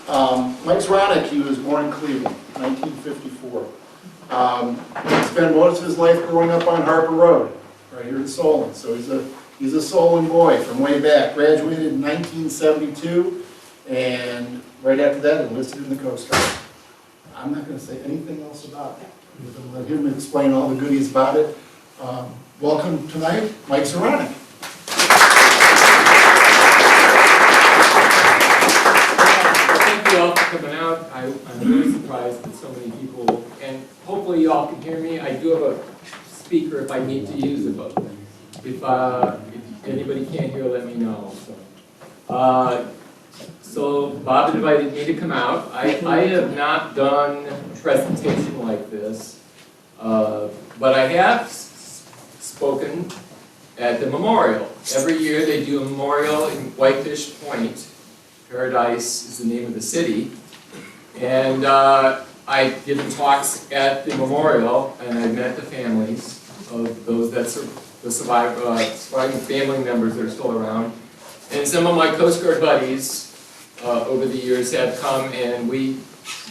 Mike Zronek, he was born in Cleveland, 1954. He spent most of his life growing up on Harper Road, right here in Solon. So he's a Solon boy from way back. Graduated in 1972, and right after that enlisted in the Coast Guard. I'm not going to say anything else about it. I'm going to let him explain all the goodies about it. Welcome tonight, Mike Zronek. Thank you all for coming out. I'm really surprised that so many people, and hopefully you all can hear me. I do have a speaker if I need to use it, but if anybody can't hear, let me know. So Bob invited me to come out. I have not done a presentation like this, but I have spoken at the memorial. Every year they do a memorial in Whitefish Point. Paradise is the name of the city. And I've given talks at the memorial, and I've met the families of those that surviving family members that are still around. And some of my Coast Guard buddies over the years have come, and we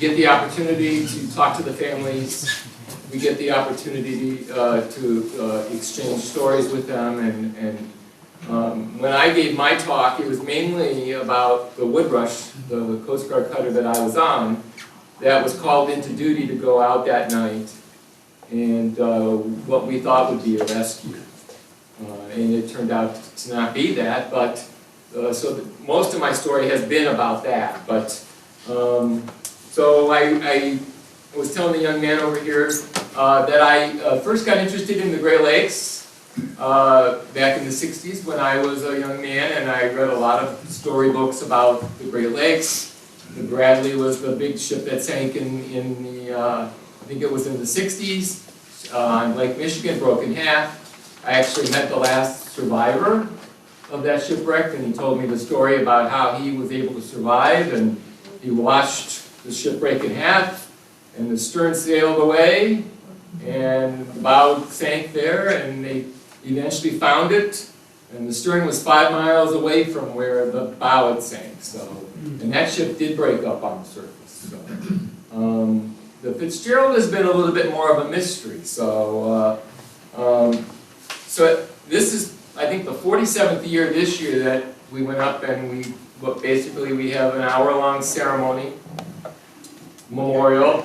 get the opportunity to talk to the families. We get the opportunity to exchange stories with them, and when I gave my talk, it was mainly about the Woodrush, the Coast Guard cutter that I was on, that was called into duty to go out that night, and what we thought would be a rescue. And it turned out to not be that, but so most of my story has been about that. But so I was telling the young man over here that I first got interested in the Great Lakes back in the 60s when I was a young man, and I read a lot of storybooks about the Great Lakes. The Bradley was the big ship that sank in the, I think it was in the 60s, on Lake Michigan, broke in half. I actually met the last survivor of that shipwreck, and he told me the story about how he was able to survive, and he watched the ship break in half, and the stern sailed away, and the bow sank there, and they eventually found it, and the stern was 5 miles away from where the bow had sank. So, and that ship did break up on the surface. So, the Fitzgerald has been a little bit more of a mystery. So, so this is, I think, the 47th year this year that we went up, and basically we have an hour-long ceremony, memorial.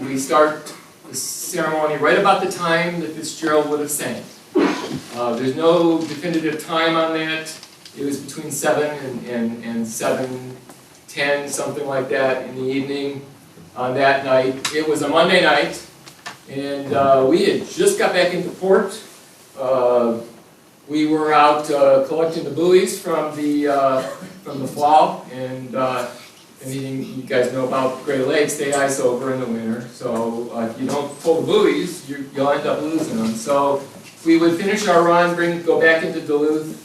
We start the ceremony right about the time that Fitzgerald would have sank. There's no definitive time on that. It was between 7 and 7:10, something like that, in the evening on that night. It was a Monday night, and we had just got back into port. We were out collecting the buoys from the fall, and anything you guys know about Great Lakes, they ice over in the winter. So if you don't pull the buoys, you'll end up losing them. So we would finish our run, go back into Duluth,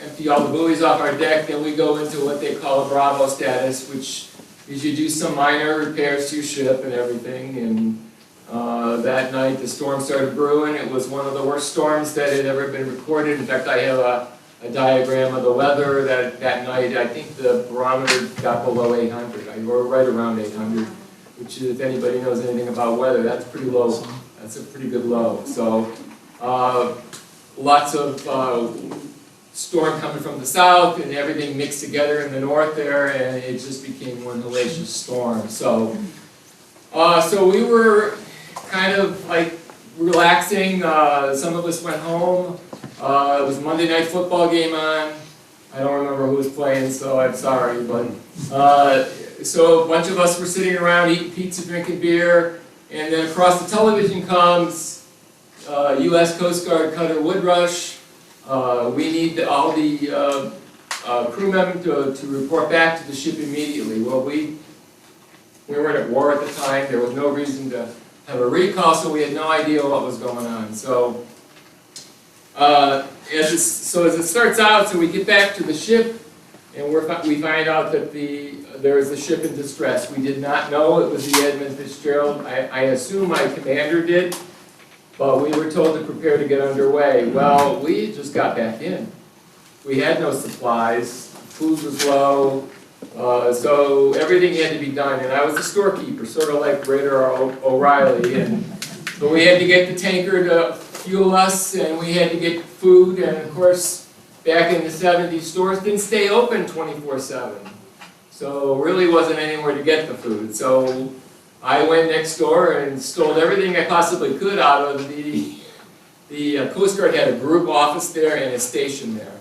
empty all the buoys off our deck, then we go into what they call a Bravo status, which is you do some minor repairs to your ship and everything. And that night the storm started brewing. It was one of the worst storms that had ever been recorded. In fact, I have a diagram of the weather that night. I think the barometer got below 800, or right around 800, which is, if anybody knows anything about weather, that's pretty low. That's a pretty good low. So lots of storm coming from the south, and everything mixed together in the north there, and it just became one hellacious storm. So so we were kind of like relaxing. Some of us went home. It was a Monday night football game on. I don't remember who was playing, so I'm sorry. But so a bunch of us were sitting around eating pizza, drinking beer. And then across the television comes U.S. Coast Guard cutter Woodrush. We need all the crew members to report back to the ship immediately. Well, we weren't at war at the time. There was no reason to have a recall, so we had no idea what was going on. So, as it starts out, so we get back to the ship, and we find out that there is a ship in distress. We did not know it was the Edmund Fitzgerald. I assume my commander did, but we were told to prepare to get underway. Well, we just got back in. We had no supplies. Food was low. So everything had to be done, and I was the storekeeper, sort of like Raider O'Reilly, and but we had to get the tanker to fuel us, and we had to get food, and of course, back in the 70s, stores didn't stay open 24/7. So really wasn't anywhere to get the food. So I went next door and stole everything I possibly could out of the Coast Guard had a group office there and a station there.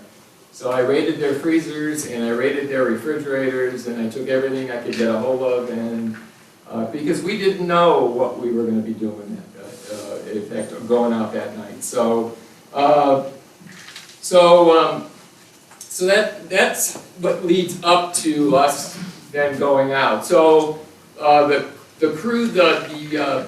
So I raided their freezers and I raided their refrigerators and I took everything I could get a hold of, and because we didn't know what we were going to be doing, in fact, going out that night. So that's what leads up to us then going out. So the crew, the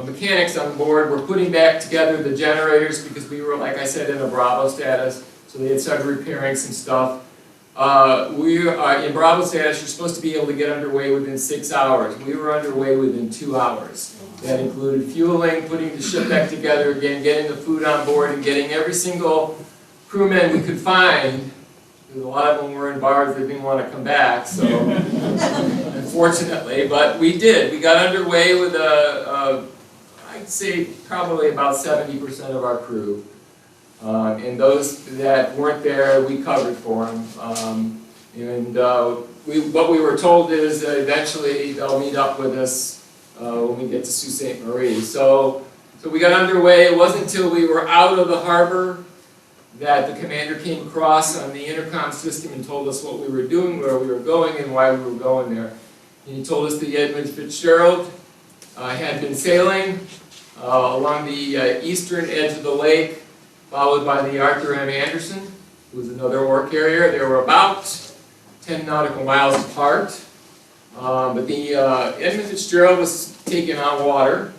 mechanics on board were putting back together the generators because we were, like I said, in a Bravo status. So they had started repairing some stuff. We are in Bravo status. You're supposed to be able to get underway within 6 hours. We were underway within 2 hours. That included fueling, putting the ship back together again, getting the food on board, and getting every single crewman we could find. Because a lot of them were in bars that didn't want to come back. So unfortunately, but we did. We got underway with I'd say probably about 70% of our crew. And those that weren't there, we covered for them. What we were told is eventually they'll meet up with us when we get to Sault Ste. Marie. So we got underway. It wasn't until we were out of the harbor that the commander came across on the intercom system and told us what we were doing, where we were going, and why we were going there. And he told us the Edmund Fitzgerald had been sailing along the eastern edge of the lake, followed by the Arthur M. Anderson, who was another ore carrier. They were about 10 nautical miles apart. But the Edmund Fitzgerald was taking on water,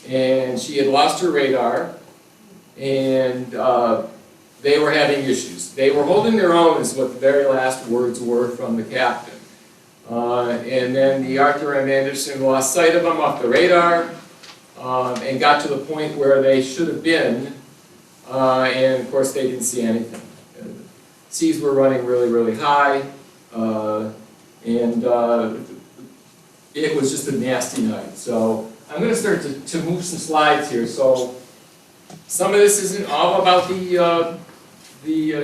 and she had lost her radar, and they were having issues. They were holding their own, is what the very last words were from the captain. And then the Arthur M. Anderson lost sight of them off the radar, and got to the point where they should have been, and of course they didn't see anything. Seas were running really, really high, and it was just a nasty night. So I'm going to start to move some slides here. So some of this isn't all about the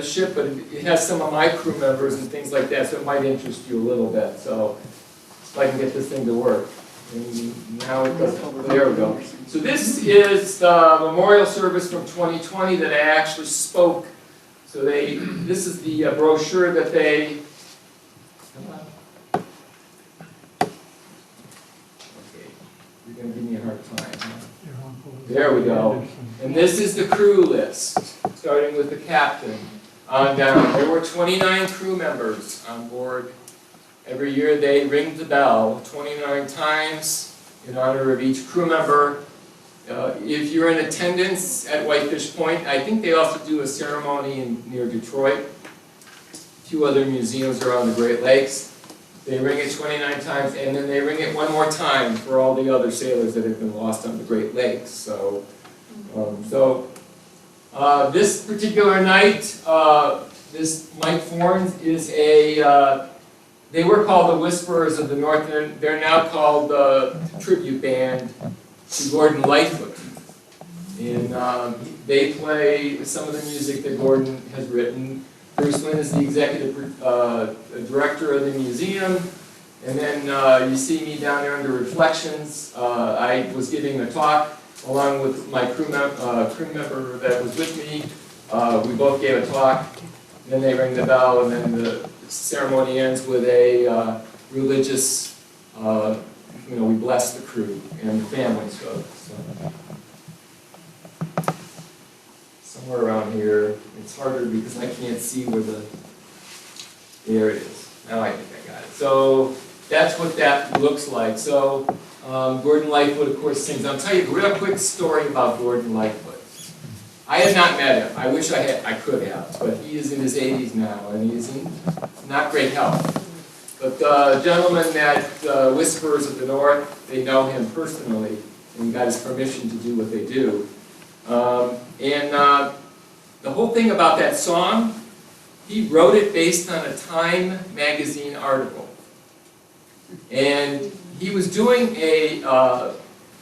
ship, but it has some of my crew members and things like that, so it might interest you a little bit. So if I can get this thing to work. And now it doesn't. There we go. So this is the memorial service from 2020 that I actually spoke. So this is the brochure that they. Okay, you're going to give me a hard time. Huh? There we go. And this is the crew list, starting with the captain on down. There were 29 crew members on board. Every year they ring the bell 29 times in honor of each crew member. If you're in attendance at Whitefish Point, I think they also do a ceremony near Detroit. A few other museums around the Great Lakes. They ring it 29 times, and then they ring it one more time for all the other sailors that have been lost on the Great Lakes. So, this particular night, this Mike Fornes is they were called the Whisperers of the North. They're now called the tribute band to Gordon Lightfoot. And they play some of the music that Gordon has written. Bruce Lynn is the executive director of the museum. And then you see me down there under Reflections. I was giving a talk along with my crew member that was with me. We both gave a talk. Then they ring the bell, and then the ceremony ends with a religious, we bless the crew and the families. So somewhere around here, it's harder because I can't see where there it is. Now I think I got it. So that's what that looks like. So Gordon Lightfoot, of course, sings. I'll tell you a real quick story about Gordon Lightfoot. I had not met him. I wish I could have, but he is in his 80s now, and he's in not great health. But the gentleman that Whisperers of the North, they know him personally, and got his permission to do what they do. The whole thing about that song he wrote it based on a Time magazine article. And he was doing a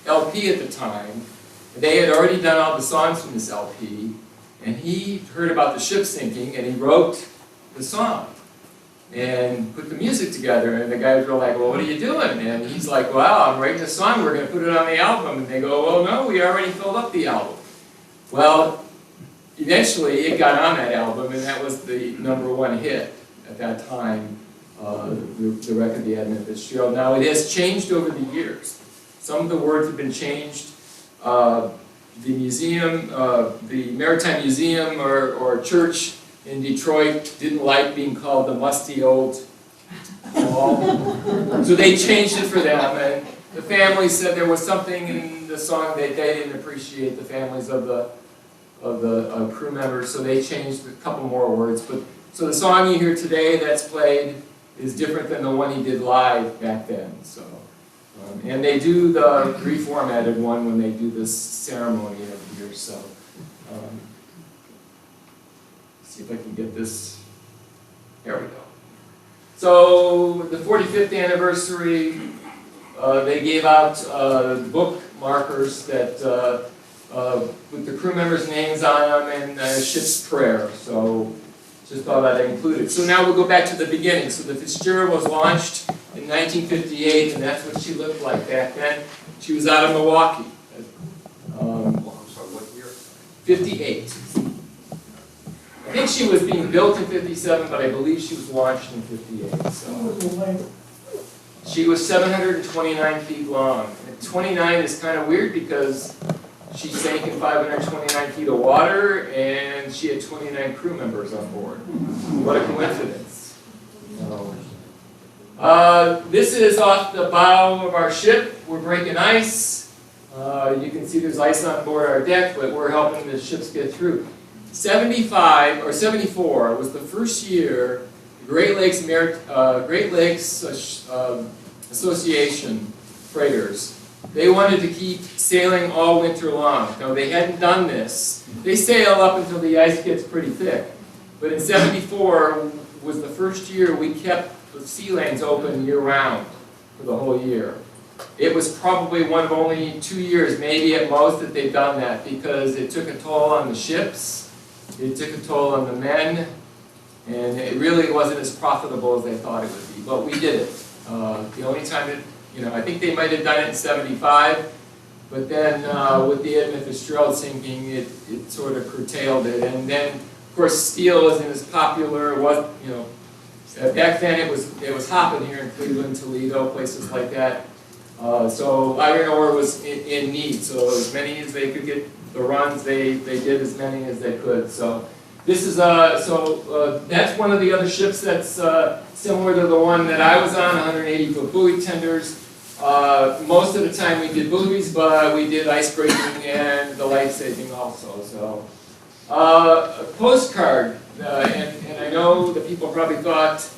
LP at the time. They had already done all the songs from this LP, and he heard about the ship sinking, and he wrote the song and put the music together. And the guys were like, well, what are you doing? And he's like, well, I'm writing a song, we're going to put it on the album. And they go, well, no, we already filled up the album. Well, eventually it got on that album, and that was the #1 hit at that time, the record, the Edmund Fitzgerald. Now, it has changed over the years. Some of the words have been changed. The museum, the Maritime Museum or church in Detroit didn't like being called the musty old hall. So they changed it for them, and the family said there was something in the song that they didn't appreciate, the families of the crew members, so they changed a couple more words. So the song you hear today that's played is different than the one he did live back then. So, and they do the reformatted one when they do this ceremony every year. So, see if I can get this. There we go. So the 45th anniversary, they gave out book markers that with the crew members' names on them and ship's prayer. So just thought I'd include it. So now we'll go back to the beginning. So the Fitzgerald was launched in 1958, and that's what she looked like back then. She was out of Milwaukee. I'm sorry, what year? 58. I think she was being built in 57, but I believe she was launched in 58. So she was 729 feet long. And 29 is kind of weird because she sank in 529 feet of water, and she had 29 crew members on board. What a coincidence. This is off the bow of our ship. We're breaking ice. You can see there's ice on board our deck, but we're helping the ships get through. 75 or 74 was the first year the Great Lakes Association freighters. They wanted to keep sailing all winter long. Now, they hadn't done this. They sail up until the ice gets pretty thick. But in 74 was the first year we kept the sea lanes open year-round for the whole year. It was probably one of only 2 years, maybe at most, that they've done that because it took a toll on the ships, it took a toll on the men, and it really wasn't as profitable as they thought it would be. But we did it. The only time it, I think they might have done it in 75, but then with the Edmund Fitzgerald sinking, it sort of curtailed it. And then, of course, steel isn't as popular. Back then it was hopping here in Cleveland, Toledo, places like that. So iron ore was in need. So as many as they could get the runs, they did as many as they could. So this is that's one of the other ships that's similar to the one that I was on, 180-foot buoy tenders. Most of the time we did buoys, but we did ice breaking and the life saving also. So a postcard, and I know that people probably thought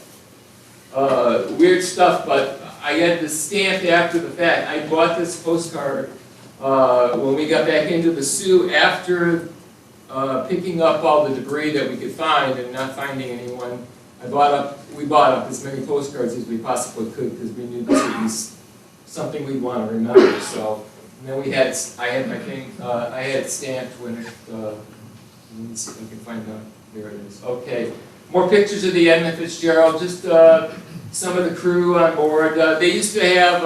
weird stuff, but I had this stamped after the fact. I bought this postcard when we got back into the Sioux after picking up all the debris that we could find and not finding anyone. We bought up as many postcards as we possibly could because we knew this would be something we'd want to remember. So, and then I had it stamped when it. Let me see if I can find out. There it is. Okay, more pictures of the Edmund Fitzgerald. Just some of the crew on board. They used to have.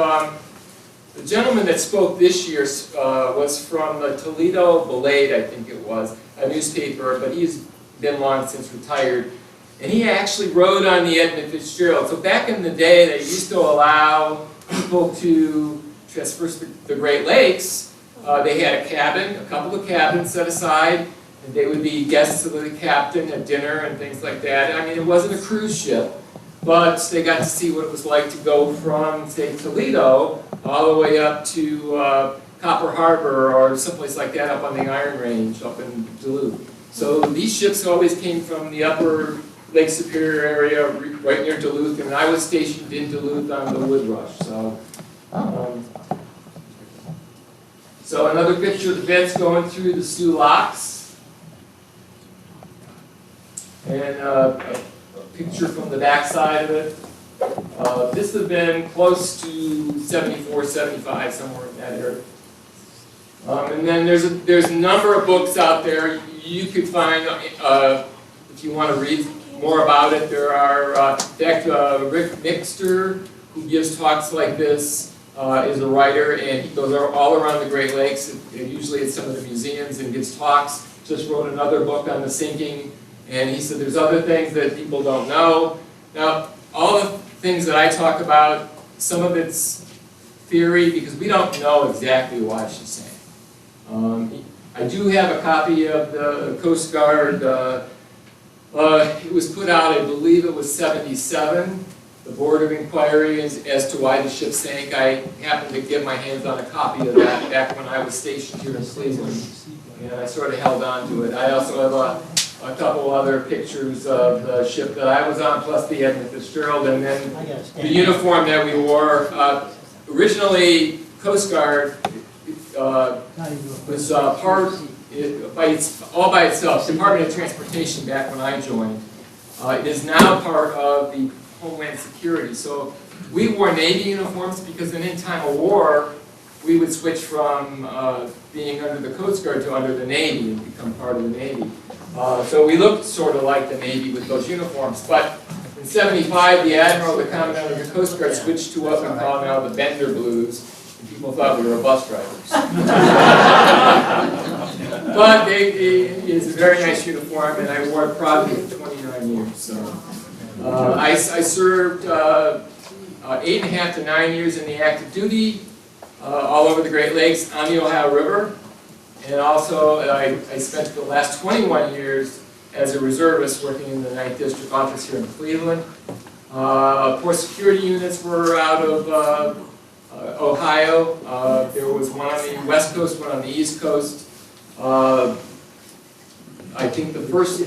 The gentleman that spoke this year was from the Toledo Blade, I think it was, a newspaper, but he's been long since retired. And he actually wrote on the Edmund Fitzgerald. So back in the day, they used to allow people to traverse the Great Lakes. They had a couple of cabins set aside, and they would be guests of the captain at dinner and things like that. I mean, it wasn't a cruise ship, but they got to see what it was like to go from, say, Toledo all the way up to Copper Harbor or someplace like that up on the Iron Range up in Duluth. So these ships always came from the upper Lake Superior area right near Duluth, and I was stationed in Duluth on the Wood Rush. So another picture of the vents going through the Sioux locks. and a picture from the back side of it. This has been close to 74, 75, somewhere in that area. And then there's a number of books out there you could find if you want to read more about it. There are, in fact, Rick Mixter, who gives talks like this, is a writer, and he goes all around the Great Lakes, usually at some of the museums, and gives talks. Just wrote another book on the sinking, and he said there's other things that people don't know. Now, all the things that I talk about, some of it's theory, because we don't know exactly why she sank. I do have a copy of the Coast Guard. It was put out, I believe it was 77. The Board of Inquiry as to why the ship sank. I happened to get my hands on a copy of that back when I was stationed here in Cleveland, and I sort of held on to it. I also have a couple other pictures of the ship that I was on, plus the Edmund Fitzgerald, and then the uniform that we wore. Originally, Coast Guard was part, all by itself, Department of Transportation back when I joined. It is now part of the Homeland Security. So we wore Navy uniforms because in time of war, we would switch from being under the Coast Guard to under the Navy and become part of the Navy. So we looked sort of like the Navy with those uniforms. But in '75, the Admiral, the Commandant of the Coast Guard, switched to what we call now the Bender Blues. And people thought we were bus drivers. But it's a very nice uniform, and I wore it proudly for 29 years. So. I served 8.5 to 9 years in the active duty all over the Great Lakes on the Ohio River, and also I spent the last 21 years as a reservist working in the 9th District office here in Cleveland. Port security units were out of Ohio. There was one on the West Coast, one on the East Coast. I think the first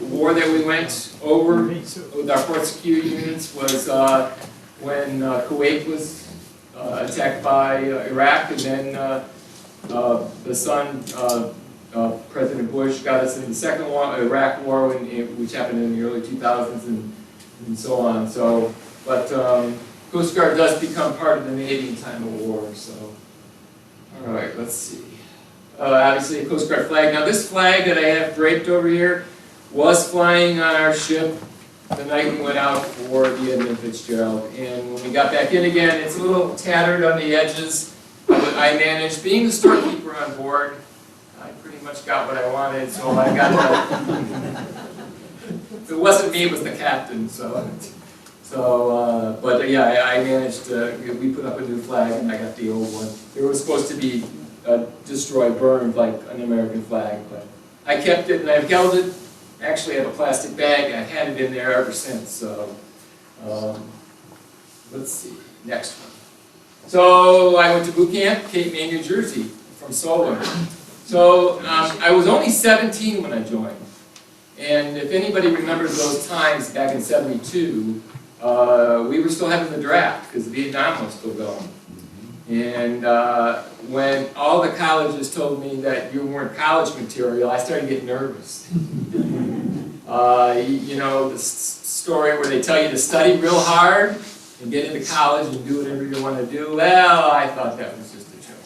war that we went over with our port security units was when Kuwait was attacked by Iraq, and then the son, President Bush, got us in the second war, Iraq war, which happened in the early 2000s, and so on. So, but Coast Guard does become part of the Navy in time of war. So, all right, let's see. Obviously a Coast Guard flag. Now this flag that I have draped over here was flying on our ship the night we went out for the Edmund Fitzgerald. And when we got back in again, it's a little tattered on the edges. But I managed, being the storekeeper on board, I pretty much got what I wanted. So I got if it wasn't me, it was the captain. But yeah, I managed, we put up a new flag and I got the old one. It was supposed to be destroyed, burned like an American flag, but I kept it and I've held it. Actually, I have a plastic bag. I've had it in there ever since. So, let's see, next one. So I went to boot camp, Cape May, New Jersey, from Solon. So I was only 17 when I joined, and if anybody remembers those times back in '72, we were still having the draft because Vietnam was still going. And when all the colleges told me that you weren't college material, I started getting nervous. You know, the story where they tell you to study real hard and get into college and do whatever you want to do. Well, I thought that was just a joke.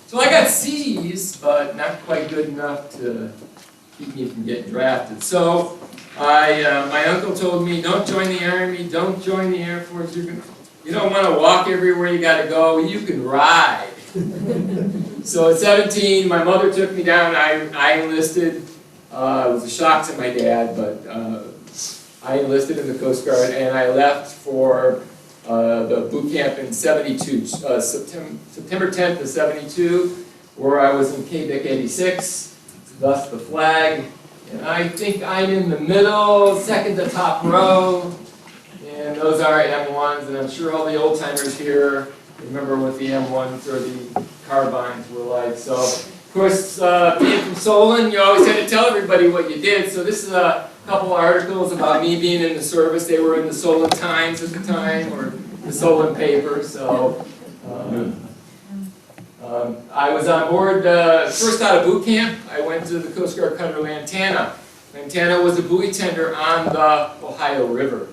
So I got C's, but not quite good enough to keep me from getting drafted. So my uncle told me, don't join the Army, don't join the Air Force. You don't want to walk everywhere you got to go, you can ride. So at 17, my mother took me down, I enlisted. It was a shock to my dad, but I enlisted in the Coast Guard, and I left for the boot camp in '72, September 10th of '72, where I was in Cape 86, thus the flag. And I think I'm in the middle, second to top row. And those are M1s, and I'm sure all the old timers here remember what the M1s or the carbines were like. So, of course, being from Solon, you always had to tell everybody what you did. So this is a couple articles about me being in the service. They were in the Solon Times at the time, or the Solon paper. So I was on board first out of boot camp. I went to the Coast Guard Cutter Lantana. Lantana was a buoy tender on the Ohio River.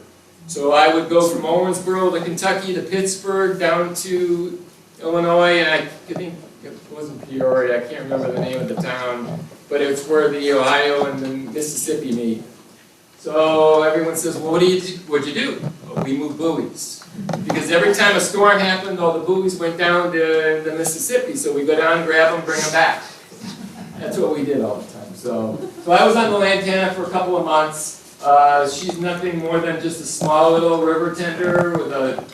So I would go from Owensboro to Kentucky to Pittsburgh down to Illinois, and I think it wasn't Peoria, I can't remember the name of the town, but it's where the Ohio and the Mississippi meet. So everyone says, well, what'd you do? Well, we moved buoys. Because every time a storm happened, all the buoys went down to the Mississippi, so we go down, grab them, bring them back. That's what we did all the time. So I was on the Lantana for a couple of months. She's nothing more than just a small little river tender with a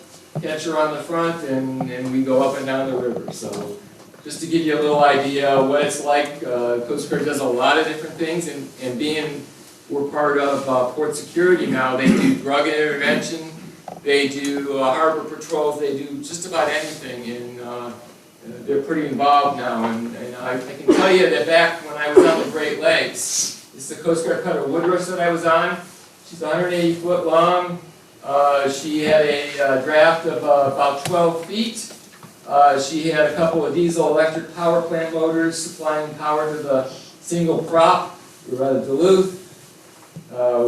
catcher on the front, and we go up and down the river. So just to give you a little idea what it's like, Coast Guard does a lot of different things, and being we're part of port security now, they do drug intervention, they do harbor patrols, they do just about anything, and they're pretty involved now. And I can tell you that back when I was on the Great Lakes, it's the Coast Guard cutter Woodrush that I was on. She's 180 foot long. She had a draft of about 12 feet. She had a couple of diesel electric power plant motors supplying power to the single prop. We were out of Duluth.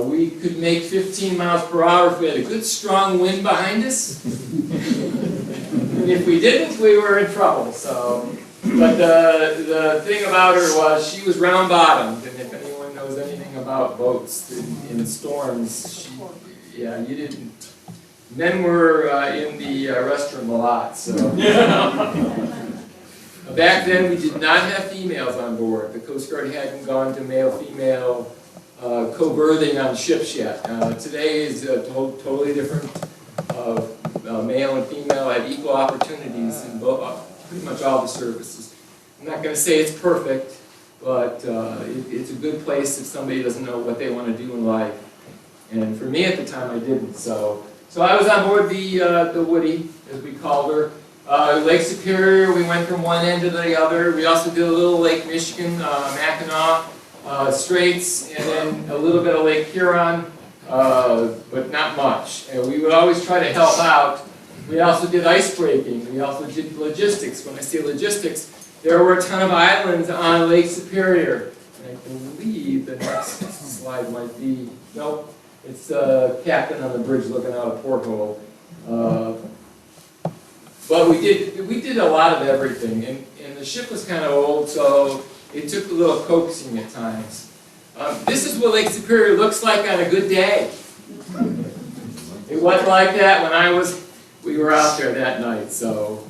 We could make 15 miles per hour if we had a good strong wind behind us. And if we didn't, we were in trouble. But the thing about her was she was round bottomed, and if anyone knows anything about boats in storms, yeah, you didn't. Men were in the restroom a lot, so. Back then, we did not have females on board. The Coast Guard hadn't gone to male-female co-berthing on ships yet. Today is totally different. Male and female have equal opportunities in pretty much all the services. I'm not going to say it's perfect, but it's a good place if somebody doesn't know what they want to do in life. And for me at the time, I didn't. So I was on board the Woody, as we called her. Lake Superior, we went from one end to the other. We also did a little Lake Michigan, Mackinac Straits, and then a little bit of Lake Huron, but not much. And we would always try to help out. We also did ice breaking. We also did logistics. When I say logistics, there were a ton of islands on Lake Superior. And I believe the next slide might be, nope, it's captain on the bridge looking out a porthole. But we did a lot of everything, and the ship was kind of old, so it took a little coaxing at times. This is what Lake Superior looks like on a good day. It wasn't like that when we were out there that night, so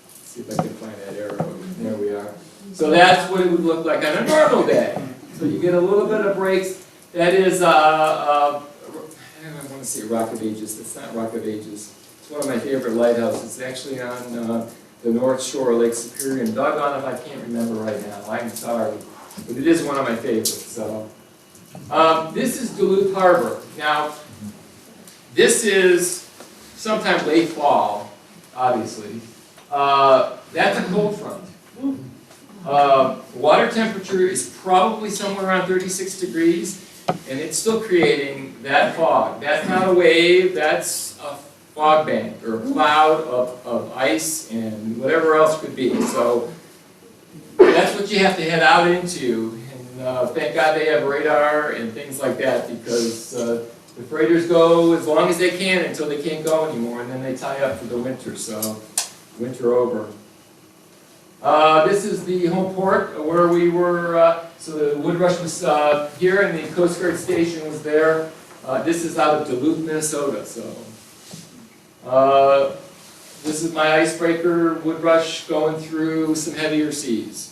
let's see if I can find that arrow. There we are. So that's what it would look like on a normal day. So you get a little bit of breaks. That is, I want to say Rock of Ages. That's not Rock of Ages. It's one of my favorite lighthouses. It's actually on the north shore of Lake Superior. And doggone if I can't remember right now. I'm sorry. But it is one of my favorites. So this is Duluth Harbor. Now, this is sometime late fall, obviously. That's a cold front. Water temperature is probably somewhere around 36 degrees, and it's still creating that fog. That's not a wave, that's a fog bank, or a cloud of ice and whatever else could be. So that's what you have to head out into, and thank God they have radar and things like that, because the freighters go as long as they can until they can't go anymore, and then they tie up for the winter, so winter over. This is the home port where we were, so the Woodrush was here and the Coast Guard station was there. This is out of Duluth, Minnesota. So this is my icebreaker, Woodrush, going through some heavier seas.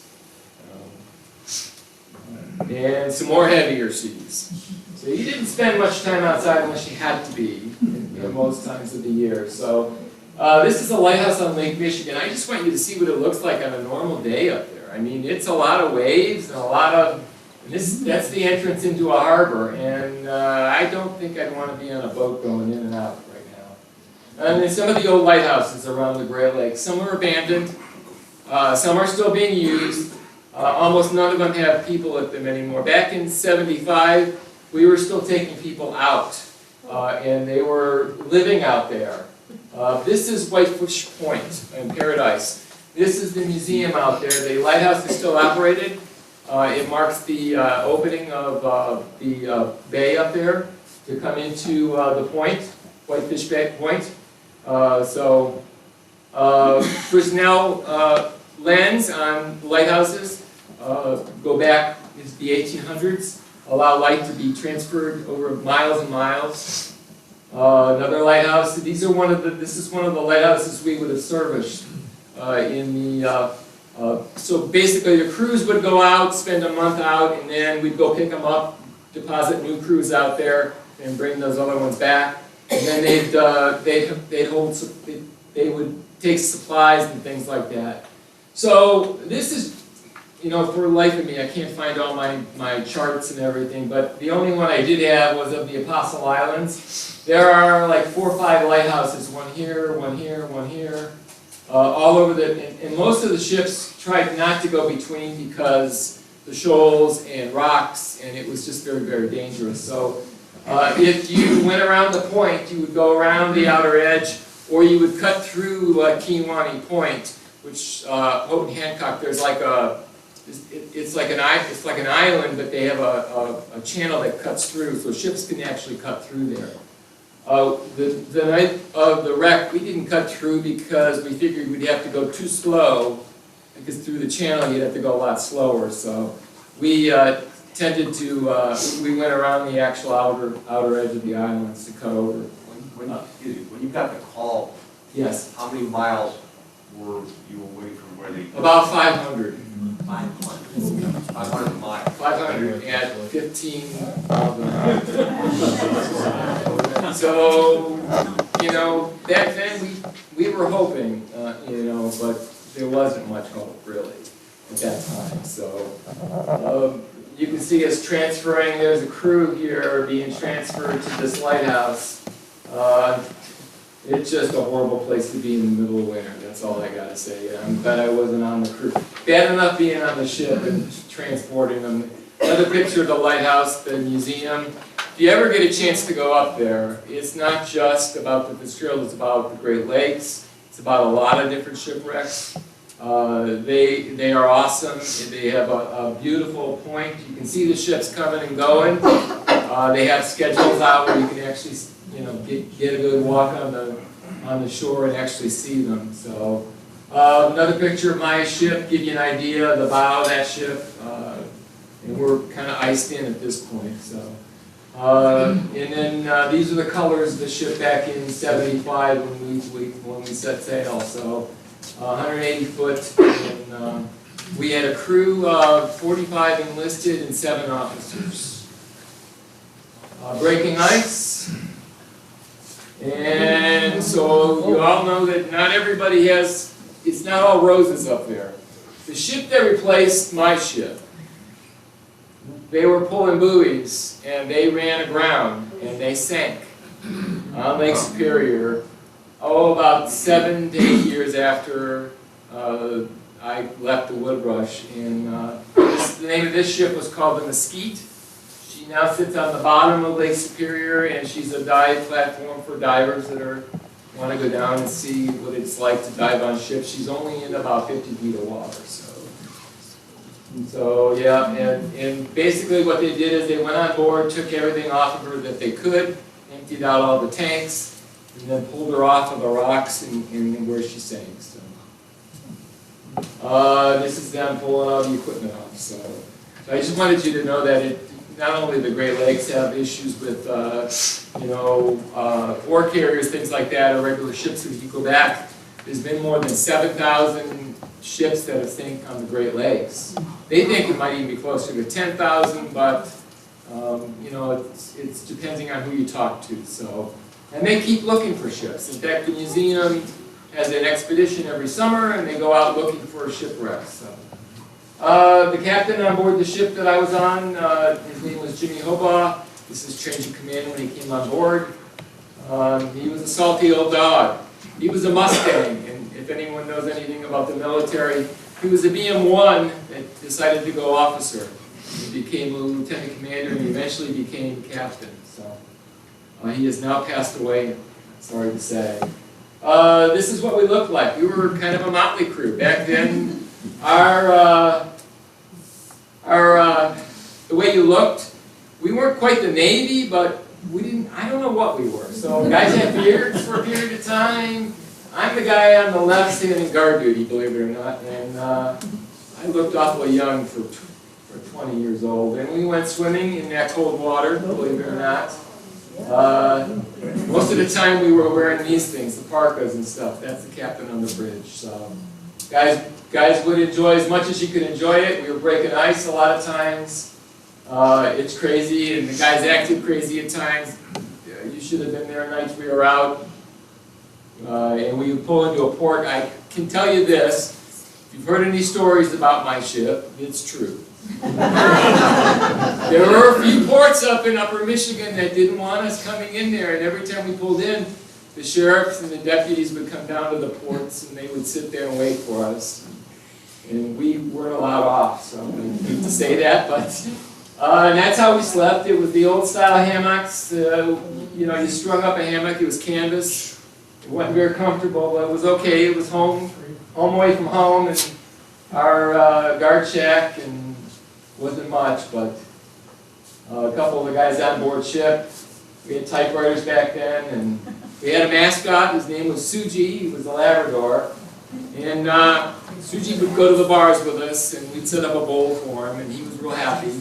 And some more heavier seas. So you didn't spend much time outside unless you had to be, most times of the year. So this is a lighthouse on Lake Michigan. I just want you to see what it looks like on a normal day up there. I mean, it's a lot of waves and a lot of, and that's the entrance into a harbor, and I don't think I'd want to be on a boat going in and out right now. And then some of the old lighthouses around the Great Lakes, some are abandoned, some are still being used. Almost none of them have people at them anymore. Back in '75, we were still taking people out, and they were living out there. This is Whitefish Point in Paradise. This is the museum out there. The lighthouse is still operated. It marks the opening of the bay up there to come into the point, Whitefish Bay Point. Fresnel lens on lighthouses go back into the 1800s, allow light to be transferred over miles and miles. Another lighthouse. This is one of the lighthouses we would have serviced in the. So basically, the crews would go out, spend a month out, and then we'd go pick them up, deposit new crews out there, and bring those other ones back. And then they would take supplies and things like that. So this is, for the life of me, I can't find all my charts and everything, but the only one I did have was of the Apostle Islands. There are like 4 or 5 lighthouses, one here, one here, one here, all over and most of the ships tried not to go between because the shoals and rocks, and it was just very, very dangerous. So if you went around the point, you would go around the outer edge, or you would cut through Kiwani Point, which Houghton Hancock, there's like it's like an island, but they have a channel that cuts through, so ships can actually cut through there. The night of the wreck, we didn't cut through because we figured we'd have to go too slow, because through the channel you'd have to go a lot slower. So we tended to, we went around the actual outer edge of the islands to cut over. When you got the call, Yes. how many miles were you away from where they? About 500. 500 miles. 500 at 15,000. So, back then we were hoping, but there wasn't much hope really at that time. So, you can see us transferring. There's a crew here being transferred to this lighthouse. It's just a horrible place to be in the middle of winter. That's all I gotta say. I'm glad I wasn't on the crew. Bad enough being on the ship and transporting them. Another picture of the lighthouse, the museum. If you ever get a chance to go up there, it's not just about the Fitzgerald, it's about the Great Lakes. It's about a lot of different shipwrecks. They are awesome. They have a beautiful point. You can see the ships coming and going. They have schedules out where you can actually get a good walk on the shore and actually see them. So another picture of my ship, give you an idea of the bow of that ship. And we're kind of iced in at this point. So and then these are the colors of the ship back in '75 when we set sail. So 180 foot, and we had a crew of 45 enlisted and 7 officers. Breaking ice. And so you all know that not everybody has, it's not all roses up there. The ship that replaced my ship, they were pulling buoys and they ran aground and they sank on Lake Superior, about 7 to 8 years after I left the Woodrush. And the name of this ship was called the Mesquite. She now sits on the bottom of Lake Superior, and she's a dive platform for divers that want to go down and see what it's like to dive on ships. She's only in about 50 feet of water. So yeah, and basically what they did is they went on board, took everything off of her that they could, emptied out all the tanks, and then pulled her off of the rocks and where she sank. So this is them pulling all the equipment off. So I just wanted you to know that not only the Great Lakes have issues with, ore carriers, things like that, or regular ships. If you go back, there's been more than 7,000 ships that have sank on the Great Lakes. They think it might even be closer to 10,000, but it's depending on who you talk to. So, and they keep looking for ships. In fact, the museum has an expedition every summer, and they go out looking for shipwrecks. So. The captain on board the ship that I was on, his name was Jimmy Hobaugh. This is change of command when he came on board. He was a salty old dog. He was a Mustang, and if anyone knows anything about the military, he was a BM-1 that decided to go officer. He became a lieutenant commander, and he eventually became captain. So he has now passed away, sorry to say. This is what we looked like. We were kind of a motley crew. Back then, our the way you looked, we weren't quite the Navy, but we didn't, I don't know what we were. So guys had beards for a period of time. I'm the guy on the left standing guard duty, believe it or not, and I looked awfully young for 20 years old. And we went swimming in that cold water, believe it or not. Most of the time we were wearing these things, the parkas and stuff. That's the captain on the bridge. So guys would enjoy as much as you could enjoy it. We were breaking ice a lot of times. It's crazy, and the guys acted crazy at times. You should have been there nights we were out. And we would pull into a port. I can tell you this, if you've heard any stories about my ship, it's true. There were a few ports up in Upper Michigan that didn't want us coming in there, and every time we pulled in, the sheriffs and the deputies would come down to the ports and they would sit there and wait for us. And we weren't allowed off, so I hate to say that, but and that's how we slept. It was the old style hammocks. You know, you strung up a hammock, it was canvas. It wasn't very comfortable, but it was okay. It was home away from home, and our guard shack, and wasn't much, but a couple of the guys on board ship, we had typewriters back then, and we had a mascot. His name was Suji. He was a Labrador, and Suji would go to the bars with us, and we'd set up a bowl for him, and he was real happy.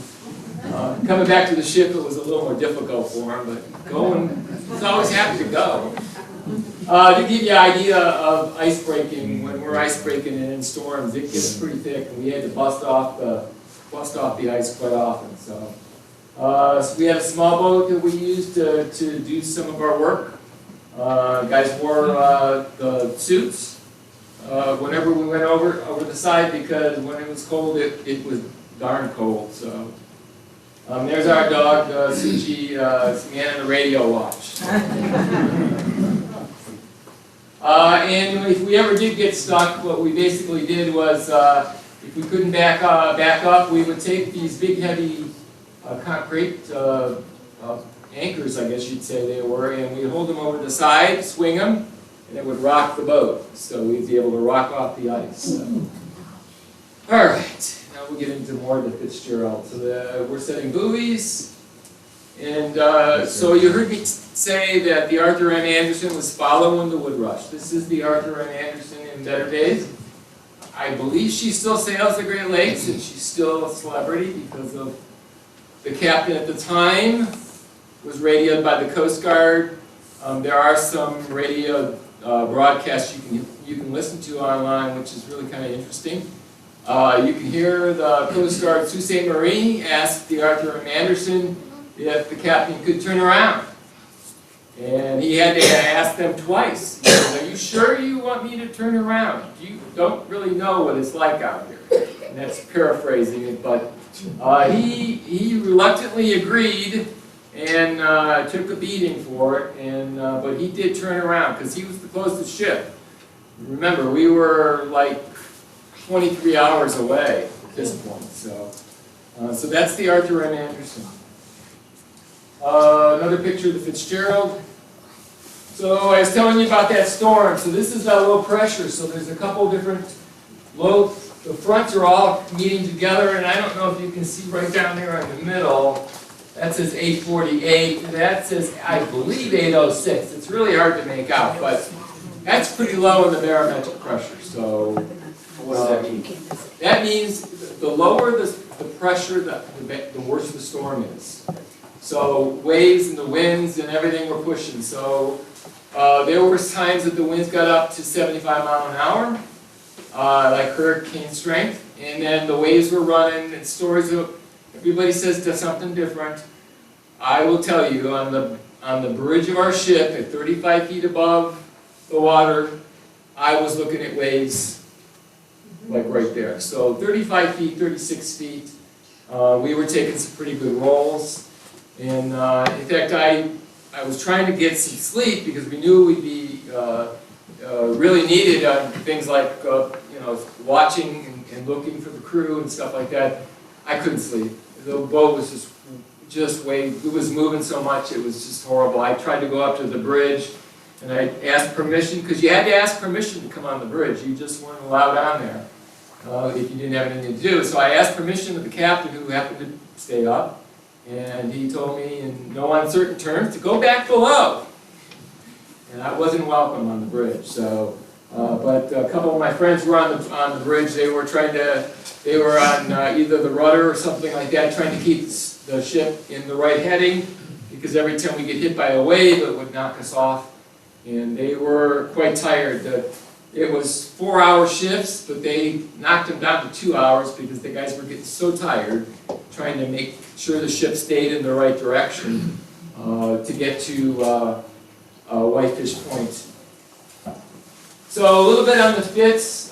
Coming back to the ship, it was a little more difficult for him, but going, he was always happy to go. To give you an idea of ice breaking, when we're ice breaking and in storms, it gets pretty thick, and we had to bust off the ice quite often. So, so we had a small boat that we used to do some of our work. Guys wore the suits whenever we went over the side, because when it was cold, it was darn cold. So. There's our dog, Suji, man in a radio watch. And if we ever did get stuck, what we basically did was, if we couldn't back up, we would take these big, heavy concrete anchors, I guess you'd say they were, and we'd hold them over the side, swing them, and it would rock the boat. So we'd be able to rock off the ice. So. All right. Now we'll get into more of the Fitzgerald. So we're setting buoys, and so you heard me say that the Arthur M. Anderson was following the wood rush. This is the Arthur M. Anderson in better days. I believe she still sails the Great Lakes, and she's still a celebrity because of the captain at the time was radioed by the Coast Guard. There are some radio broadcasts you can listen to online, which is really kind of interesting. You can hear the Coast Guard Sault Ste. Marie ask the Arthur M. Anderson if the captain could turn around. And he had to ask them twice. He said, "Are you sure you want me to turn around? You don't really know what it's like out here." And that's paraphrasing it, but he reluctantly agreed and took a beating for it. And but he did turn around because he was the closest ship. Remember, we were like 23 hours away at this point. So, so that's the Arthur M. Anderson. Another picture of the Fitzgerald. So I was telling you about that storm. So this is that low pressure. So there's a couple different the fronts are all meeting together, and I don't know if you can see right down there in the middle. That says 848. That says, I believe, 806. It's really hard to make out, but that's pretty low in the barometric pressure. So what does that mean? That means the lower the pressure, the worse the storm is. So waves and the winds and everything were pushing. So there were times that the winds got up to 75 miles an hour, like hurricane strength, and then the waves were running. And stories of everybody says something different. I will tell you, on the bridge of our ship at 35 feet above the water, I was looking at waves like right there. So 35 feet, 36 feet. We were taking some pretty good rolls. And in fact, I was trying to get some sleep because we knew we'd be really needed on things like you know, watching and looking for the crew and stuff like that. I couldn't sleep. The boat was just it was moving so much, it was just horrible. I tried to go up to the bridge, and I asked permission, because you had to ask permission to come on the bridge. You just weren't allowed on there. if you didn't have anything to do. So I asked permission of the captain, who happened to stay up, and he told me in no uncertain terms to go back below. And I wasn't welcome on the bridge. So, but a couple of my friends were on the bridge. They were on either the rudder or something like that, trying to keep the ship in the right heading, because every time we get hit by a wave, it would knock us off. And they were quite tired. It was 4-hour shifts, but they knocked them down to 2 hours because the guys were getting so tired trying to make sure the ship stayed in the right direction to get to Whitefish Point. So a little bit on the Fitz.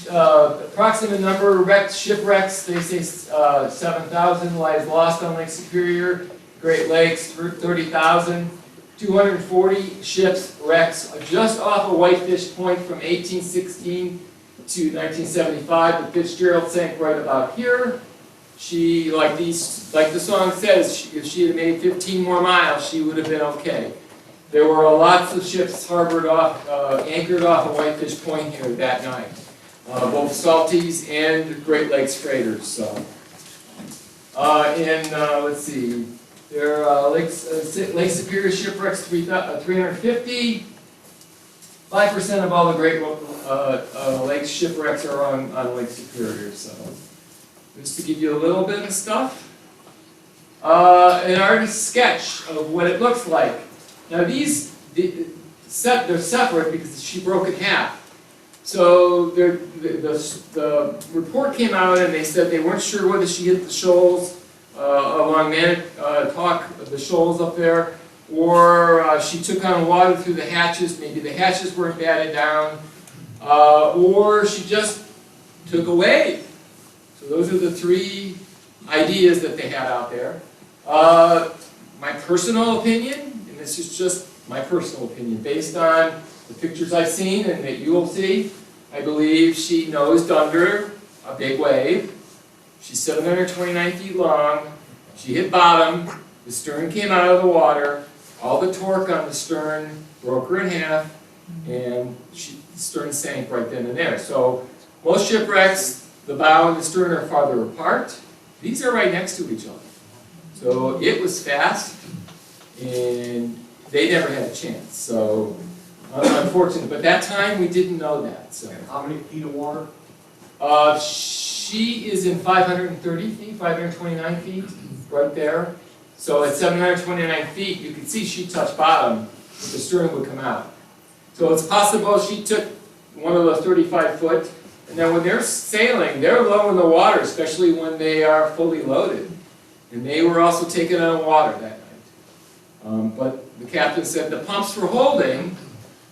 Approximate number of shipwrecks, they say 7,000 lives lost on Lake Superior. Great Lakes, 30,000. 240 ships wrecks just off of Whitefish Point from 1816 to 1975. The Fitzgerald sank right about here. She, like the song says, if she had made 15 more miles, she would have been okay. There were lots of ships anchored off of Whitefish Point here that night, both Salties and Great Lakes freighters. So, let's see. There are Lake Superior shipwrecks, 350. 5% of all the Great Lakes shipwrecks are on Lake Superior. So, just to give you a little bit of stuff. An artist's sketch of what it looks like. Now they're separate because she broke in half. So the report came out and they said they weren't sure whether she hit the shoals along the shoals up there, or she took on water through the hatches. Maybe the hatches weren't batted down, or she just took a wave. So those are the three ideas that they had out there. My personal opinion, and this is just my personal opinion, based on the pictures I've seen and that you will see, I believe she nosed under a big wave. She's 729 feet long. She hit bottom. The stern came out of the water. All the torque on the stern broke her in half, and the stern sank right then and there. So most shipwrecks, the bow and the stern are farther apart. These are right next to each other. So it was fast, and they never had a chance. So unfortunate. But that time we didn't know that. So How many feet of water? She is in 530 feet, 529 feet, right there. So at 729 feet, you can see she touched bottom, the stern would come out. So it's possible she took one of those 35 foot, and then when they're sailing, they're low in the water, especially when they are fully loaded. And they were also taken on water that night. But the captain said the pumps were holding,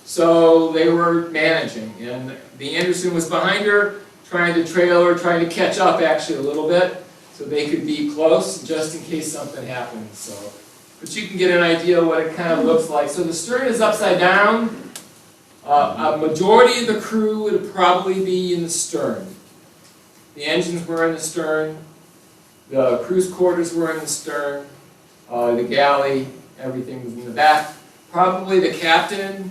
so they were managing. And the Anderson was behind her, trying to trail her, trying to catch up actually a little bit, so they could be close just in case something happened. So, but you can get an idea of what it kind of looks like. So the stern is upside down. A majority of the crew would probably be in the stern. The engines were in the stern. The crew's quarters were in the stern. The galley, everything was in the back. Probably the captain,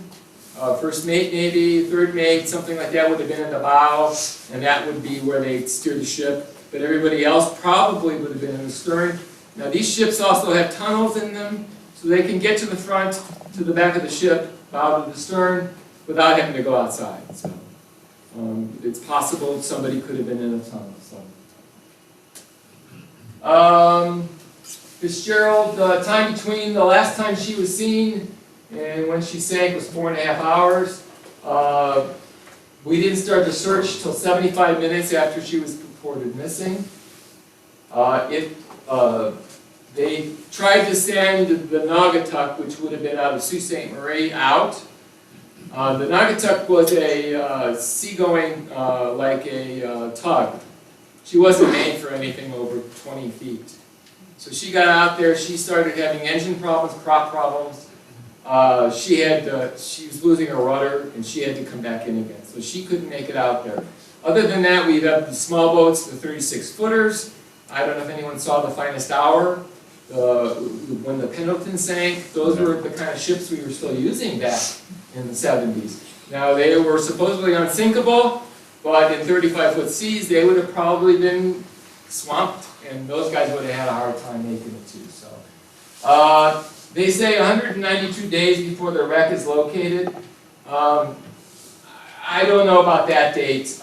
first mate maybe, third mate, something like that would have been in the bow, and that would be where they steered the ship. But everybody else probably would have been in the stern. Now these ships also have tunnels in them, so they can get to the front, to the back of the ship, bow to the stern, without having to go outside. So it's possible somebody could have been in a tunnel. So. Fitzgerald, the time between the last time she was seen and when she sank was 4.5 hours. We didn't start the search till 75 minutes after she was reported missing. They tried to send the Naugatuck, which would have been out of Sault Ste. Marie, out. The Naugatuck was a seagoing, like a tug. She wasn't made for anything over 20 feet. So she got out there, she started having engine problems, prop problems. She was losing her rudder, and she had to come back in again. So she couldn't make it out there. Other than that, we have the small boats, the 36-footers. I don't know if anyone saw The Finest Hour, when the Pendleton sank. Those were the kind of ships we were still using back in the 70s. Now, they were supposedly unsinkable, but in 35-foot seas, they would have probably been swamped, and those guys would have had a hard time making it too. So they say 192 days before the wreck is located. I don't know about that date.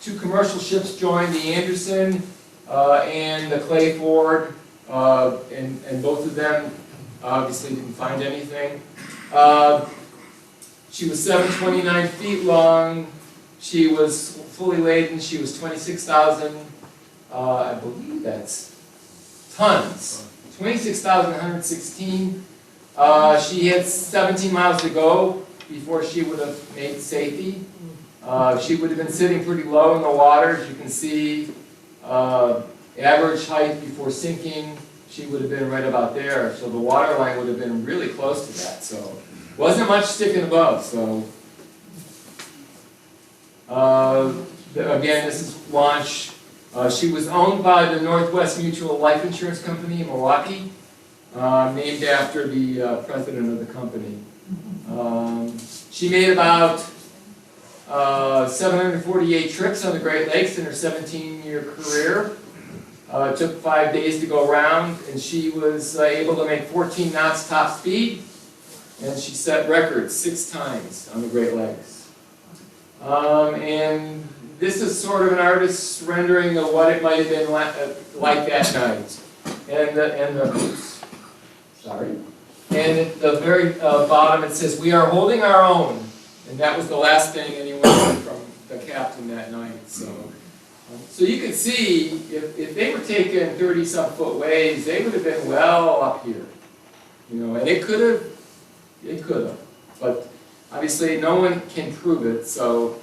Two commercial ships joined, the Anderson and the Clayford, and both of them obviously didn't find anything. She was 729 feet long. She was fully laden. She was 26,000, I believe that's tons. 26,116. She had 17 miles to go before she would have made safety. She would have been sitting pretty low in the water, as you can see. Average height before sinking, she would have been right about there. So the water line would have been really close to that. So wasn't much sticking above. So again, this is launch. She was owned by the Northwest Mutual Life Insurance Company in Milwaukee, named after the president of the company. She made about 748 trips on the Great Lakes in her 17-year career. It took 5 days to go around, and she was able to make 14 knots top speed, and she set records 6 times on the Great Lakes. And this is sort of an artist's rendering of what it might have been like that night. And at the very bottom it says, "We are holding our own." And that was the last thing anyone heard from the captain that night. So you can see, if they were taking 30-some foot waves, they would have been well up here. You know, and it could have. But obviously no one can prove it. So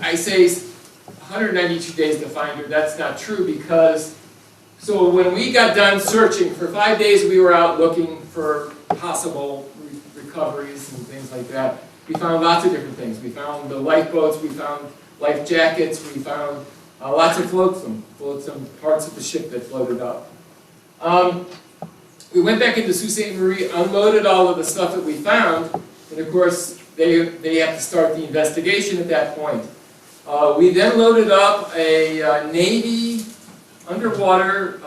I say 192 days to find her. That's not true because, so when we got done searching, for 5 days we were out looking for possible recoveries and things like that. We found lots of different things. We found the lifeboats, we found life jackets, we found lots of flotsam parts of the ship that floated up. We went back into Sault Ste. Marie, unloaded all of the stuff that we found, and of course they have to start the investigation at that point. We then loaded up a Navy underwater,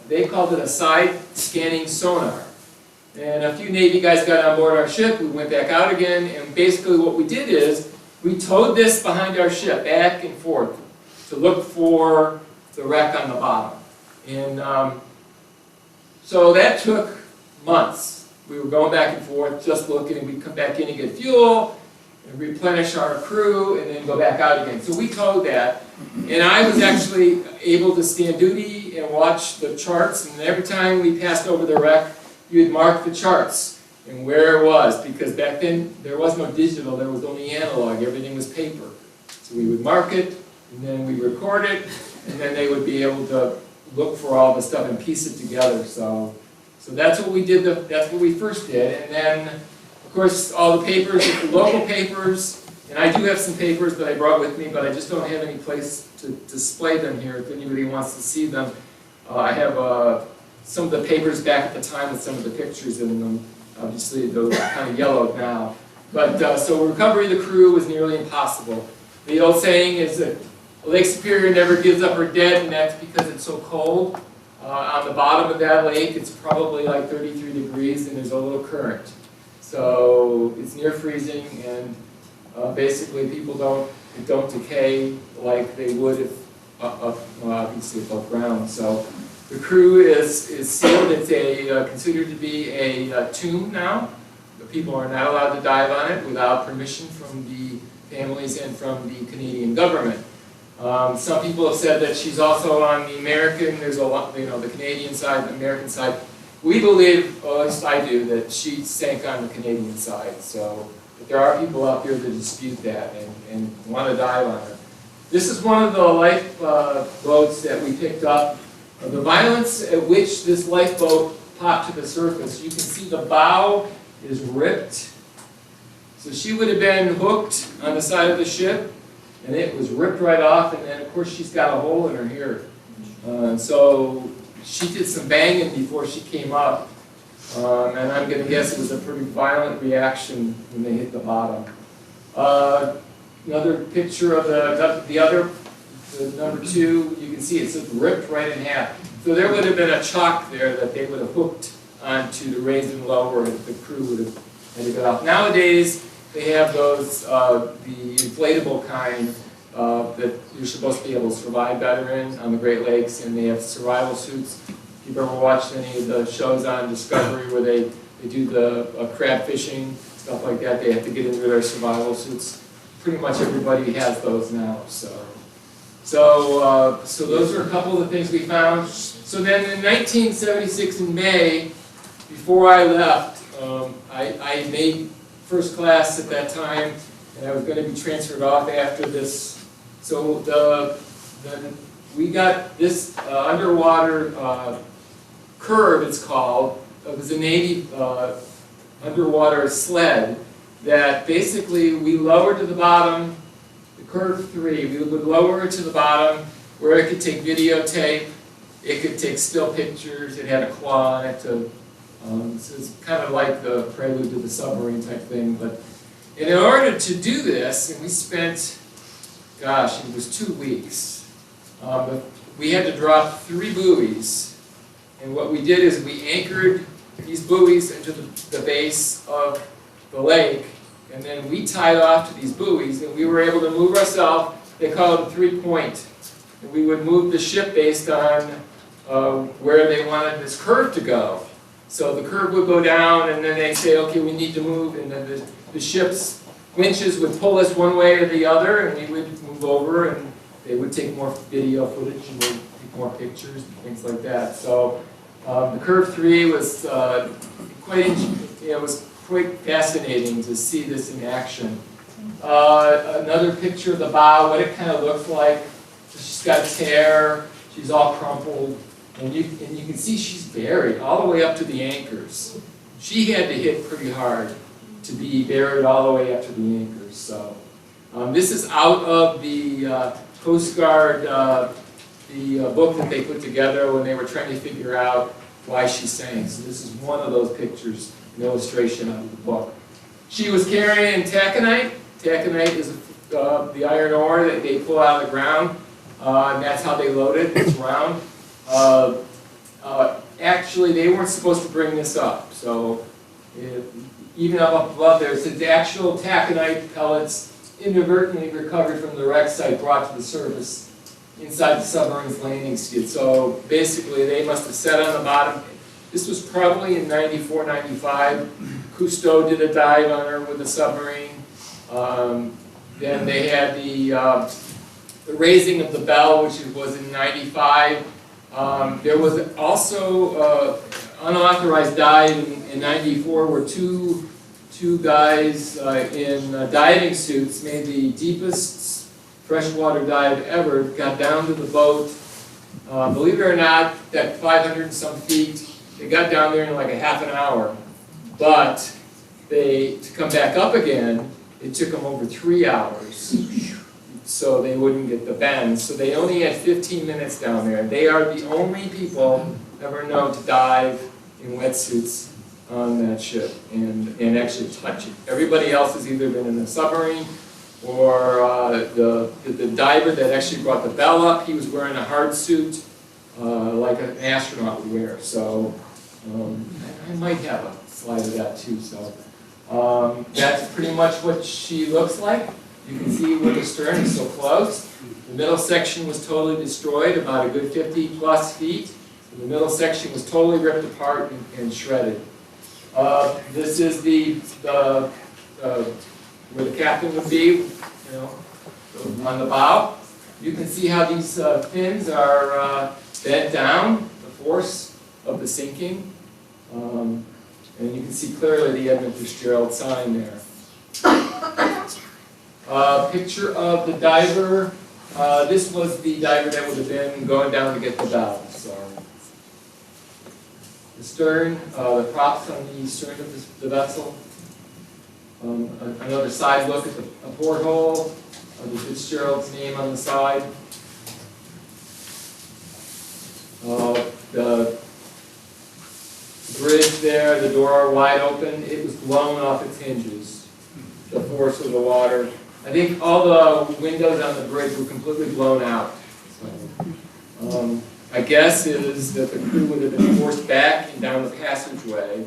they called it a side scanning sonar. And a few Navy guys got on board our ship, we went back out again, and basically what we did is, we towed this behind our ship, back and forth, to look for the wreck on the bottom. And so that took months. We were going back and forth, just looking, and we'd come back in and get fuel, and replenish our crew, and then go back out again. So we towed that, and I was actually able to stand duty and watch the charts, and every time we passed over the wreck, you'd mark the charts and where it was, because back then there was no digital, there was only analog, everything was paper. So we would mark it, and then we record it, and then they would be able to look for all the stuff and piece it together. So that's what we did, that's what we first did. And then, of course, all the papers, the local papers, and I do have some papers that I brought with me, but I just don't have any place to display them here if anybody wants to see them. I have some of the papers back at the time with some of the pictures in them. Obviously, those are kind of yellowed now. But so recovery of the crew was nearly impossible. The old saying is that Lake Superior never gives up her dead, and that's because it's so cold. On the bottom of that lake, it's probably like 33 degrees, and there's a little current. So it's near freezing, and basically people don't decay like they would if obviously above ground. So the crew is sealed. It's considered to be a tomb now. The people are not allowed to dive on it without permission from the families and from the Canadian government. Some people have said that she's also on the American, there's a lot, the Canadian side, the American side. We believe, or at least I do, that she sank on the Canadian side. So, but there are people out there that dispute that and want to dive on her. This is one of the lifeboats that we picked up. The violence at which this lifeboat popped to the surface, you can see the bow is ripped. So she would have been hooked on the side of the ship, and it was ripped right off, and then of course she's got a hole in her ear. So she did some banging before she came up. And I'm going to guess it was a pretty violent reaction when they hit the bottom. Another picture of the number 2, you can see it's just ripped right in half. So there would have been a chock there that they would have hooked onto the raise and lower, and the crew would have had to get off. Nowadays, they have those, the inflatable kind that you're supposed to be able to survive better in on the Great Lakes, and they have survival suits. If you've ever watched any of the shows on Discovery where they do the crab fishing, stuff like that, they have to get into their survival suits. Pretty much everybody has those now. So those are a couple of the things we found. So then in 1976 in May, before I left, I made first class at that time, and I was going to be transferred off after this. So we got this underwater curve, it's called. It was a Navy underwater sled that basically we lowered to the bottom, the curve 3, we would lower it to the bottom where it could take videotape, it could take still pictures, it had a claw on it to, so it's kind of like the prelude to the submarine type thing. But in order to do this, and we spent, gosh, it was 2 weeks, we had to drop 3 buoys, and what we did is we anchored these buoys into the base of the lake, and then we tied off to these buoys, and we were able to move ourselves. They call it a 3-point. And we would move the ship based on where they wanted this curve to go. So the curve would go down, and then they'd say, okay, we need to move, and then the ship's winches would pull us one way or the other, and we would move over, and they would take more video footage, and we'd take more pictures, and things like that. So the curve 3 was quite fascinating to see this in action. Another picture of the bow, what it kind of looks like. She's got tear, she's all crumpled, and you can see she's buried all the way up to the anchors. She had to hit pretty hard to be buried all the way up to the anchors. So this is out of the Coast Guard, the book that they put together when they were trying to figure out why she sank. So this is one of those pictures, an illustration of the book. She was carrying taconite. Taconite is the iron ore that they pull out of the ground, and that's how they load it. It's round. Actually, they weren't supposed to bring this up. So even up above there, it says the actual taconite pellets inadvertently recovered from the wreck site brought to the surface inside the submarine's landing skid. So basically, they must have sat on the bottom. This was probably in 94, 95. Cousteau did a dive on her with the submarine. Then they had the raising of the bell, which was in 95. There was also unauthorized dive in 94 where two guys in diving suits made the deepest freshwater dive ever, got down to the boat. Believe it or not, that 500 and some feet, they got down there in like a half an hour. But to come back up again, it took them over 3 hours. So they wouldn't get the bend. So they only had 15 minutes down there. They are the only people ever known to dive in wetsuits on that ship and actually touch it. Everybody else has either been in a submarine or the diver that actually brought the bell up, he was wearing a hard suit like an astronaut would wear. So I might have a slide of that too. So that's pretty much what she looks like. You can see where the stern is so close. The middle section was totally destroyed, about a good 50 plus feet. The middle section was totally ripped apart and shredded. This is where the captain would be, on the bow. You can see how these fins are bent down, the force of the sinking. And you can see clearly the Edmund Fitzgerald sign there. Picture of the diver. This was the diver that would have been going down to get the bow. So the stern, the props on the stern of the vessel. Another side look at a porthole, the Fitzgerald's name on the side. The bridge there, the door wide open, it was blown off its hinges, the force of the water. I think all the windows on the bridge were completely blown out. So, my guess is that the crew would have been forced back and down the passageway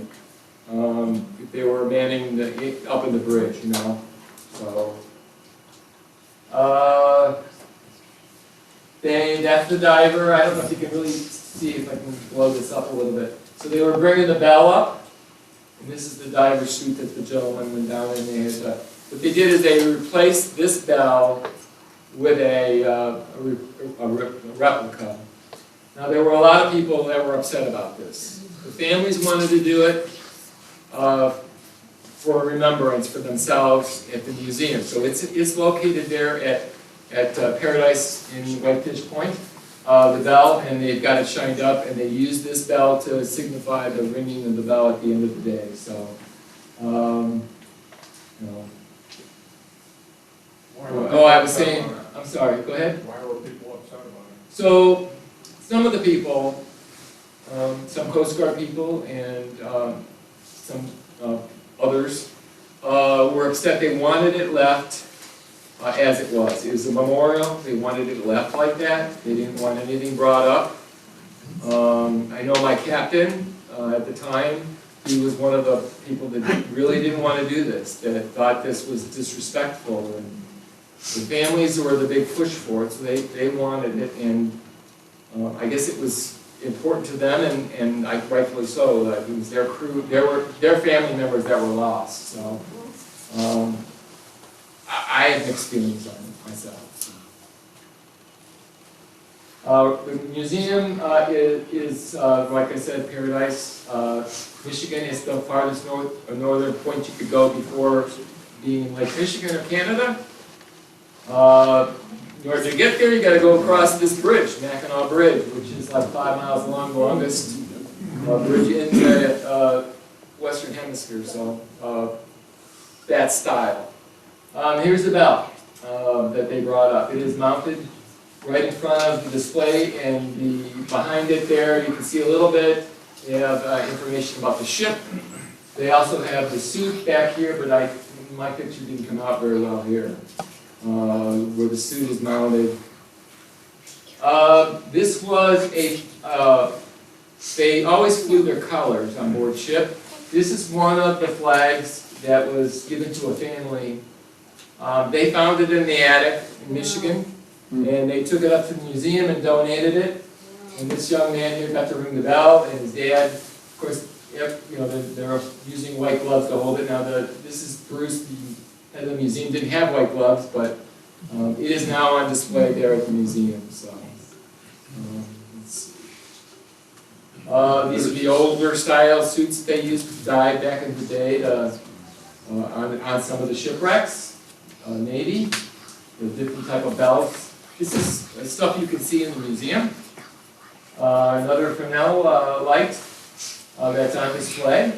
if they were manning up in the bridge, you know. So, that's the diver. I don't know if you can really see if I can blow this up a little bit. So they were bringing the bell up, and this is the diver suit that the gentleman went down in. They had, what they did is they replaced this bell with a replica. Now there were a lot of people that were upset about this. The families wanted to do it for remembrance for themselves at the museum. So it's located there at Paradise in Whitefish Point, the bell, and they've got it shined up, and they use this bell to signify the ringing of the bell at the end of the day. So, you know. Oh, I was saying, I'm sorry, go ahead. Why were people upset about it? So, some of the people, some Coast Guard people and some others were upset. They wanted it left as it was. It was a memorial. They wanted it left like that. They didn't want anything brought up. I know my captain at the time, he was one of the people that really didn't want to do this, that thought this was disrespectful. And the families were the big push for it, so they wanted it, and I guess it was important to them, and rightfully so. That it was their crew, their family members that were lost. So I have mixed feelings on it myself. The museum is like I said, Paradise, Michigan. It's the farthest northern point you could go before being in Lake Michigan or Canada. In order to get there, you got to go across this bridge, Mackinac Bridge, which is like 5 miles long, the longest bridge in the Western Hemisphere. So that style. Here's the bell that they brought up. It is mounted right in front of the display, and behind it there, you can see a little bit. They have information about the ship. They also have the suit back here, but my picture didn't come out very well here. Where the suit is mounted. This was they always flew their colors on board ship. This is one of the flags that was given to a family. They found it in the attic in Michigan, and they took it up to the museum and donated it. And this young man here got to ring the bell, and his dad, of course, you know, they're using white gloves to hold it. Now, this is Bruce. The museum didn't have white gloves, but it is now on display there at the museum. So, these are the older style suits that they used to dive back in the day on some of the shipwrecks, Navy, the different type of belts. This is stuff you can see in the museum. Another Fresnel light that's on display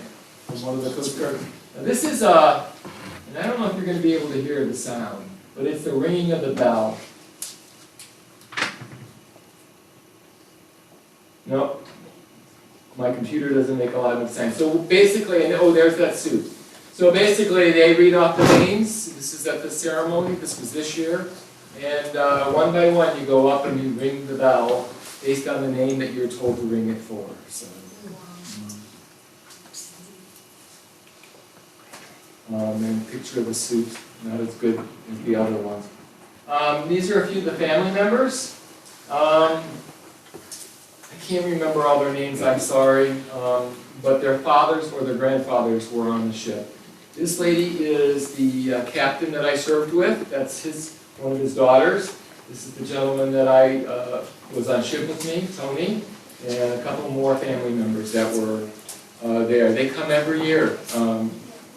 from one of the Coast Guard. Now this is and I don't know if you're going to be able to hear the sound, but it's the ringing of the bell. Nope. My computer doesn't make a lot of sense. So basically, and oh, there's that suit. So basically, they read off the names. This is at the ceremony. This was this year. And one by one, you go up and you ring the bell based on the name that you're told to ring it for. So. And picture of the suit, not as good as the other ones. These are a few of the family members. I can't remember all their names, I'm sorry, but their fathers or their grandfathers were on the ship. This lady is the captain that I served with. That's one of his daughters. This is the gentleman that I was on ship with me, Tony, and a couple more family members that were there. They come every year.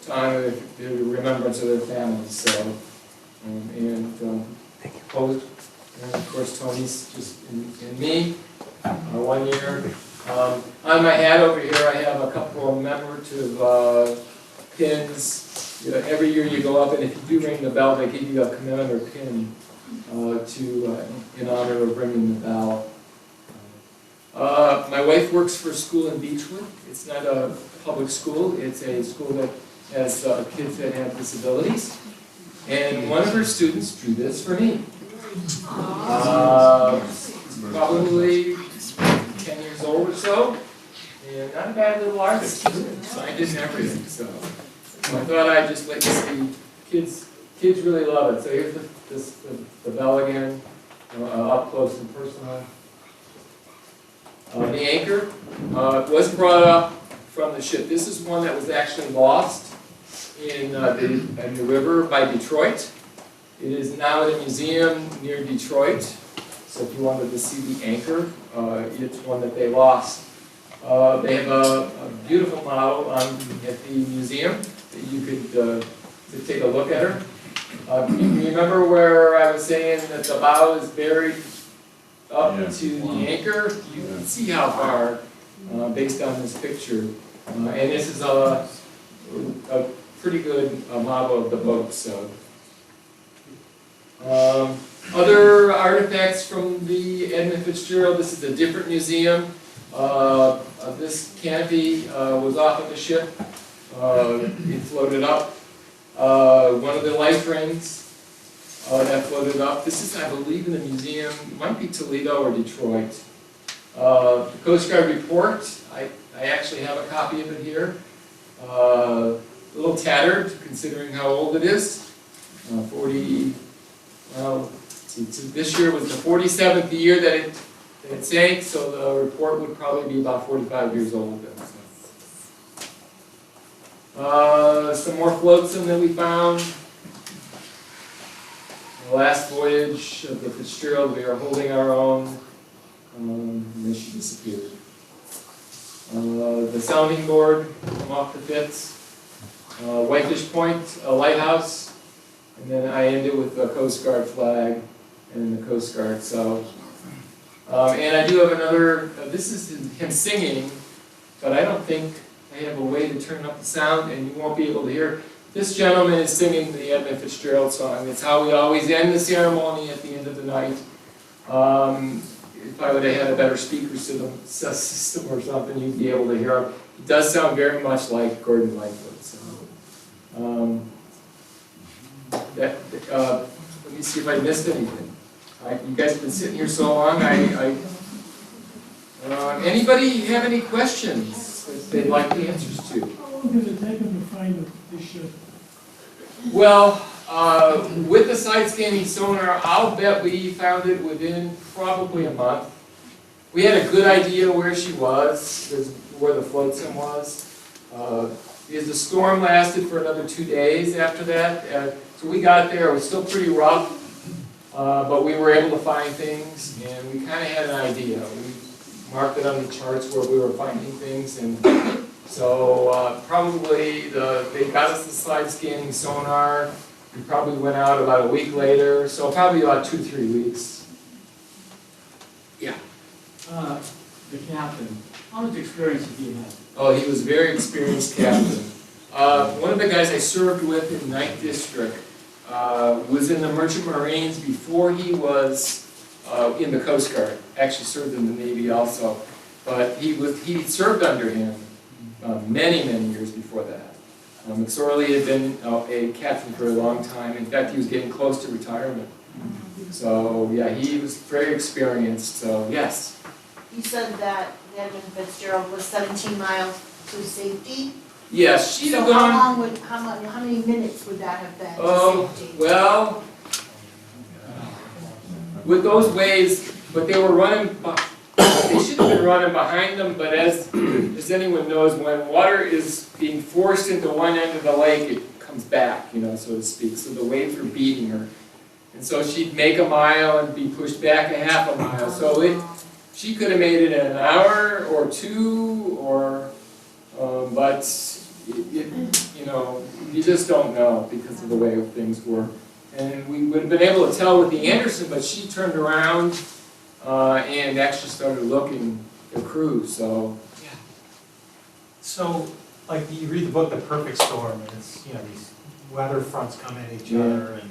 To honor the remembrance of their families. So, and of course Tony's just and me. 1 year. On my hat over here, I have a couple of commemorative pins. You know, every year you go up, and if you do ring the bell, they give you a commemorative pin in honor of ringing the bell. My wife works for a school in Beechwood. It's not a public school. It's a school that has kids that have disabilities. And one of her students drew this for me. Probably 10 years old or so. And not a bad little artist. Signed it and everything. So I thought I'd just let you see. Kids really love it. So here's the bell again, up close and personal. The anchor was brought up from the ship. This is one that was actually lost in the river by Detroit. It is now in a museum near Detroit. So if you wanted to see the anchor, it's one that they lost. They have a beautiful model at the museum that you could to take a look at her. You remember where I was saying that the bow is buried up to the anchor? You can see how far based on this picture. And this is a pretty good model of the boat. So, other artifacts from the Edmund Fitzgerald. This is a different museum. This canopy was off of the ship. It floated up. One of the life rings that floated up. This is, I believe, in the museum. It might be Toledo or Detroit. The Coast Guard report. I actually have a copy of it here. A little tattered, considering how old it is. 40. Well, this year was the 47th year that it sank, so the report would probably be about 45 years old then. Some more flotsam that we found. The last voyage of the Fitzgerald, we are holding our own, and then she disappeared. The sounding board from off the Fitz. Whitefish Point, a lighthouse, and then I ended with the Coast Guard flag and the Coast Guard. So, and I do have another, this is him singing, but I don't think I have a way to turn up the sound and you won't be able to hear. This gentleman is singing the Edmund Fitzgerald song. It's how we always end the ceremony at the end of the night. If I would have had a better speaker system or something, you'd be able to hear him. It does sound very much like Gordon Lightfoot. So, let me see if I missed anything. You guys have been sitting here so long. Anybody have any questions that they'd like the answers to? How long did it take them to find this ship? Well, with the side scanning sonar, I'll bet we found it within probably a month. We had a good idea where she was, where the flotsam was. Because the storm lasted for another 2 days after that. So we got there, it was still pretty rough, but we were able to find things, and we kind of had an idea. We marked it on the charts where we were finding things, and so probably they got us the side scanning sonar. We probably went out about a week later, so probably about 2 or 3 weeks. Yeah. The captain, how much experience did he have? Oh, he was a very experienced captain. One of the guys I served with in 9th District was in the Merchant Marines before he was in the Coast Guard. Actually served in the Navy also. But he served under him many, many years before that. McSorley had been a captain for a long time. In fact, he was getting close to retirement. So, yeah, he was very experienced, so yes. You said that Edmund Fitzgerald was 17 miles to safety? Yes, she'd have So gone. how many minutes would that have been Oh, to safety? well, with those waves, but they were running, they should have been running behind them, but as anyone knows, when water is being forced into one end of the lake, it comes back, so to speak, so the waves were beating her. And so she'd make a mile and be pushed back a half a mile, so she could have made it in an hour or two, but you just don't know because of the way things were. And we would have been able to tell with the Anderson, but she turned around and actually started looking at crew, so. Yeah. So, like, you read the book, The Perfect Storm, and it's, these weather fronts come at each other, and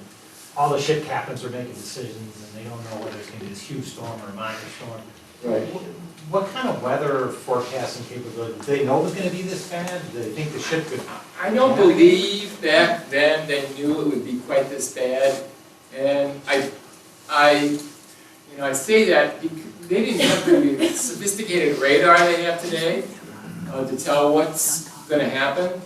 all the ship captains are making decisions, and they don't know whether it's going to be this huge storm or a minor storm. Right. What kind of weather forecasting capability, do they know it was gonna be this bad? Do they think the ship could? I don't believe back then they knew it would be quite this bad. And I say that because they didn't have the sophisticated radar they have today to tell what's going to happen.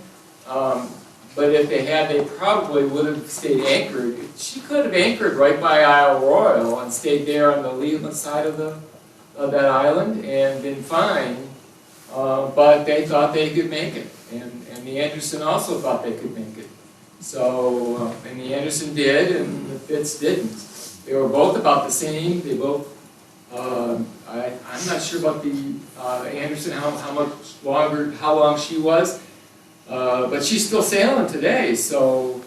But if they had, they probably would have stayed anchored. She could have anchored right by Isle Royal and stayed there on the Leland side of that island and been fine. But they thought they could make it, and the Anderson also thought they could make it. So, and the Anderson did, and the Fitz didn't. They were both about the same. They both. I'm not sure about the Anderson, how much longer, how long she was, but she's still sailing today. So,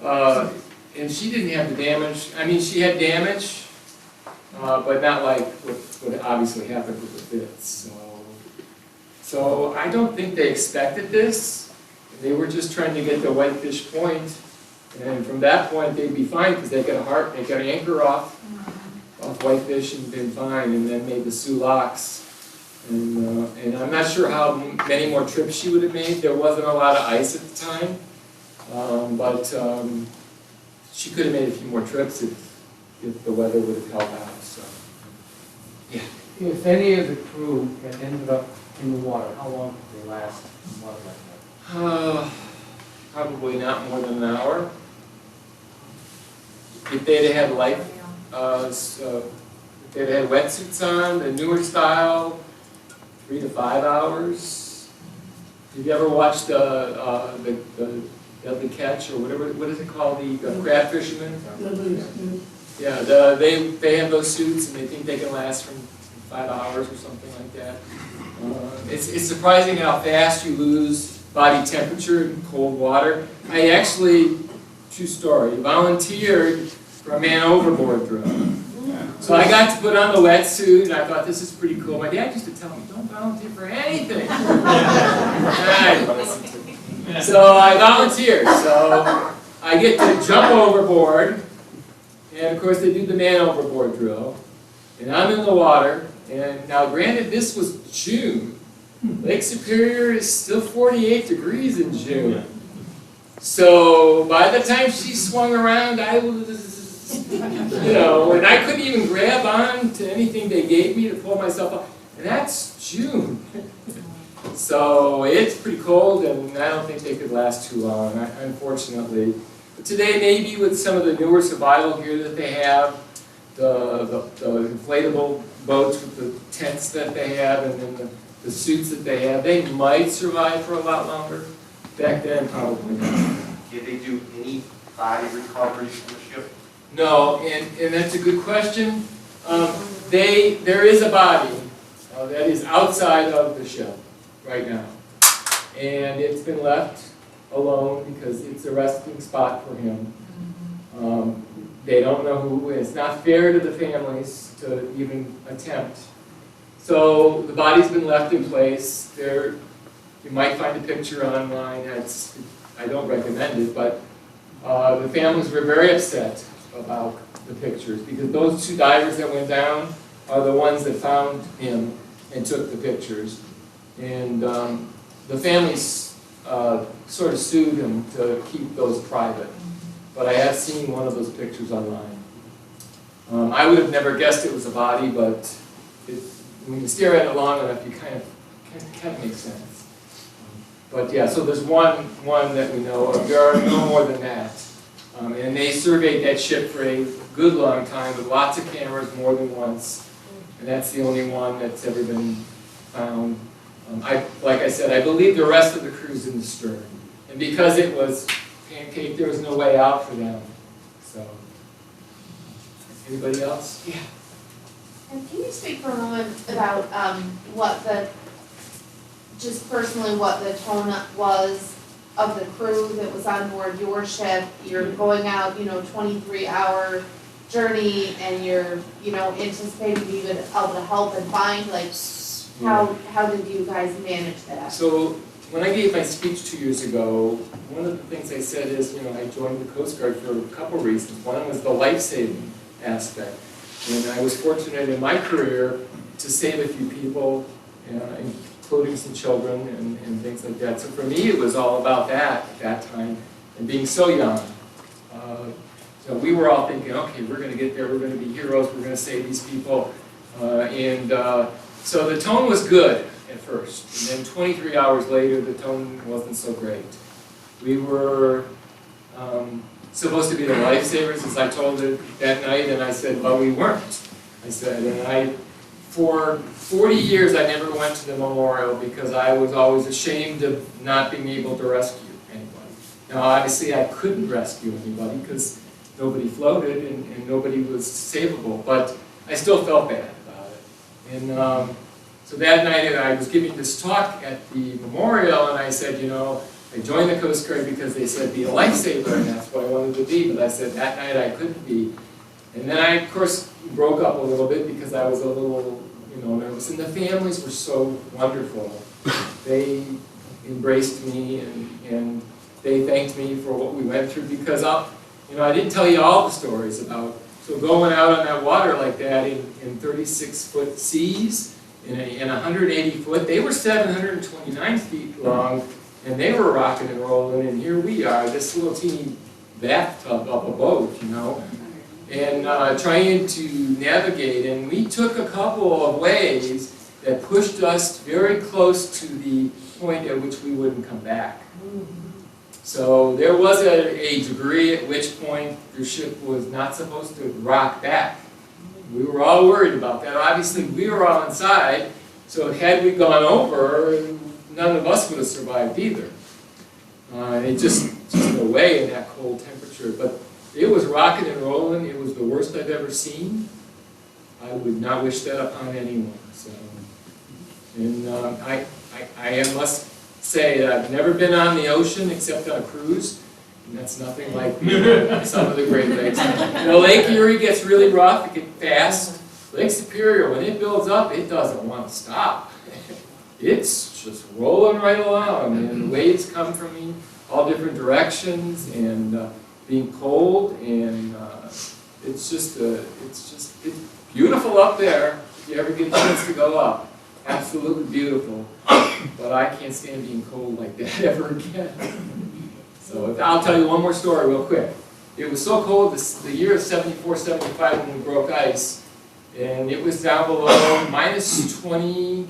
and she didn't have the damage. I mean, she had damage, but not like what obviously happened with the Fitz. So I don't think they expected this. They were just trying to get to Whitefish Point, and from that point they'd be fine because they got an anchor off Whitefish and been fine, and then made the Sioux Locks. And I'm not sure how many more trips she would have made. There wasn't a lot of ice at the time, but she could have made a few more trips if the weather would have held out. So, yeah. If any of the crew had ended up in the water, how long did they last in water like that? Probably not more than an hour. If they'd had if they'd had wetsuits on, the newer style, 3 to 5 hours. Have you ever watched the Deadly Catch or whatever? What is it called? The crab fishermen. Yeah, they have those suits and they think they can last from 5 hours or something like that. It's surprising how fast you lose body temperature in cold water. I actually, true story, volunteered for a man overboard drill. So I got to put on the wetsuit, and I thought, this is pretty cool. My dad used to tell me, don't volunteer for anything. So I volunteered. So I get to jump overboard, and of course they do the man overboard drill. And I'm in the water, and now granted this was June. Lake Superior is still 48 degrees in June. So by the time she swung around, I was, and I couldn't even grab on to anything they gave me to pull myself up. And that's June. So it's pretty cold, and I don't think they could last too long, unfortunately. But today, maybe with some of the newer survival gear that they have, the inflatable boats with the tents that they have, and then the suits that they have, they might survive for a lot longer. Back then, probably not. Did they do any body recovery from the ship? No, and that's a good question. There is a body that is outside of the ship right now. And it's been left alone because it's a resting spot for him. They don't know who. It's not fair to the families to even attempt. So the body's been left in place. You might find a picture online. I don't recommend it, but the families were very upset about the pictures because those 2 divers that went down are the ones that found him and took the pictures. And the families sort of sued him to keep those private. But I have seen one of those pictures online. I would have never guessed it was a body, but when you stare at it long enough, you kind of makes sense. But yeah, so there's one that we know of. There are no more than that. And they surveyed that ship for a good long time with lots of cameras, more than once. And that's the only one that's ever been found. Like I said, I believe the rest of the crew's in the stern. And because it was pancake, there was no way out for them. So, anybody else? Yeah. And can you speak for a moment about just personally what the tone was of the crew that was on board your ship? You're going out, 23-hour journey, and you're, anticipating being able to help and find, how did you guys manage that? So when I gave my speech 2 years ago, one of the things I said is, I joined the Coast Guard for a couple reasons. One was the life-saving aspect. And I was fortunate in my career to save a few people, including some children and things like that. So for me, it was all about that at that time, and being so young. So we were all thinking, okay, we're going to get there, we're going to be heroes, we're going to save these people. So the tone was good at first, and then 23 hours later, the tone wasn't so great. We were supposed to be the lifesavers, as I told it that night, and I said, well, we weren't. I said, and for 40 years, I never went to the memorial because I was always ashamed of not being able to rescue anybody. Now, obviously, I couldn't rescue anybody because nobody floated and nobody was savable, but I still felt bad about it. And so that night, I was giving this talk at the memorial, and I said, you know, I joined the Coast Guard because they said be a lifesaver, and that's what I wanted to be, but I said that night I couldn't be. And then I, of course, broke up a little bit because I was a little, nervous. And the families were so wonderful. They embraced me and they thanked me for what we went through because I didn't tell you all the stories about. So going out on that water like that in 36-foot seas, in 180 foot, they were 729 feet long, and they were rocking and rolling, and here we are, this little teeny bathtub up a boat, and trying to navigate, and we took a couple of waves that pushed us very close to the point at which we wouldn't come back. So there was a degree at which point the ship was not supposed to rock back. We were all worried about that. Obviously, we were all inside, so had we gone over, none of us would have survived either. It just no way in that cold temperature. But it was rocking and rolling. It was the worst I've ever seen. I would not wish that upon anyone. So, and I must say that I've never been on the ocean except on a cruise. And that's nothing like some of the Great Lakes. Lake Erie gets really rough, it gets fast. Lake Superior, when it builds up, it doesn't want to stop. It's just rolling right along, and the waves come from me all different directions, and being cold, and it's beautiful up there if you ever get a chance to go up. Absolutely beautiful, but I can't stand being cold like that ever again. So I'll tell you one more story real quick. It was so cold the year of 74, 75 when we broke ice, and it was down below minus 20,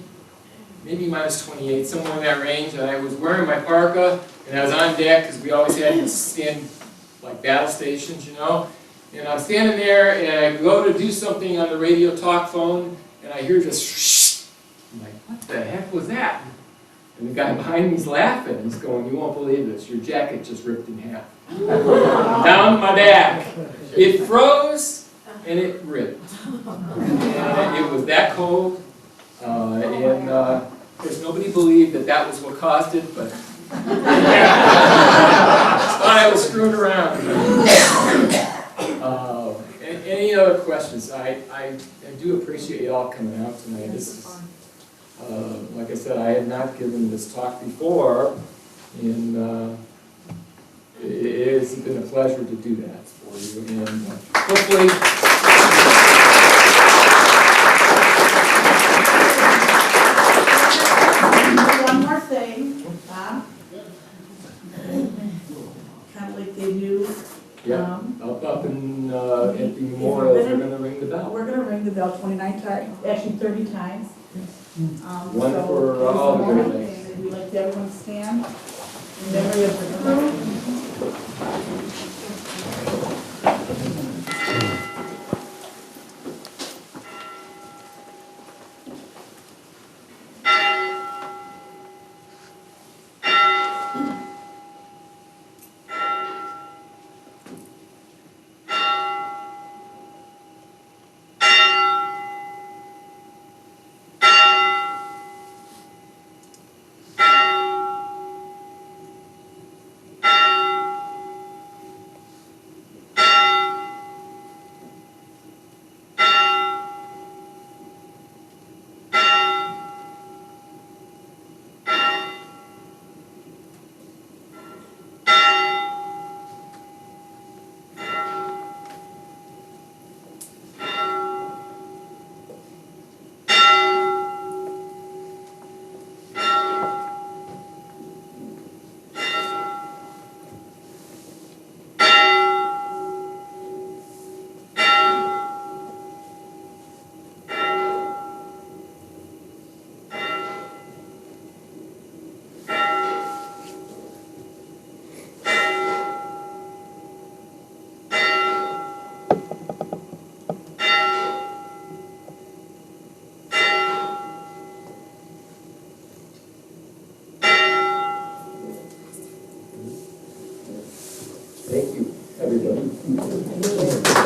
maybe minus 28, somewhere in that range, and I was wearing my parka, and I was on deck because we always had to stand like battle stations, and I'm standing there, and I go to do something on the radio talk phone, and I hear this shh. I'm like, what the heck was that? And the guy behind me's laughing. He's going, you won't believe this. Your jacket just ripped in half. Down my back. It froze and it ripped. And it was that cold. Of course, nobody believed that was what caused it, but thought I was screwing around. Any other questions? I do appreciate you all coming out tonight. This is, like I said, I had not given this talk before, and it has been a pleasure to do that for you. And hopefully, one more thing, Bob. Kind of like they do. yeah, up in at the memorial, they're going to ring the bell. We're going to ring the bell 29 times, actually 30 times. One for all the Great Lakes. We'd like to everyone stand in memory of the crew. Thank you, everybody.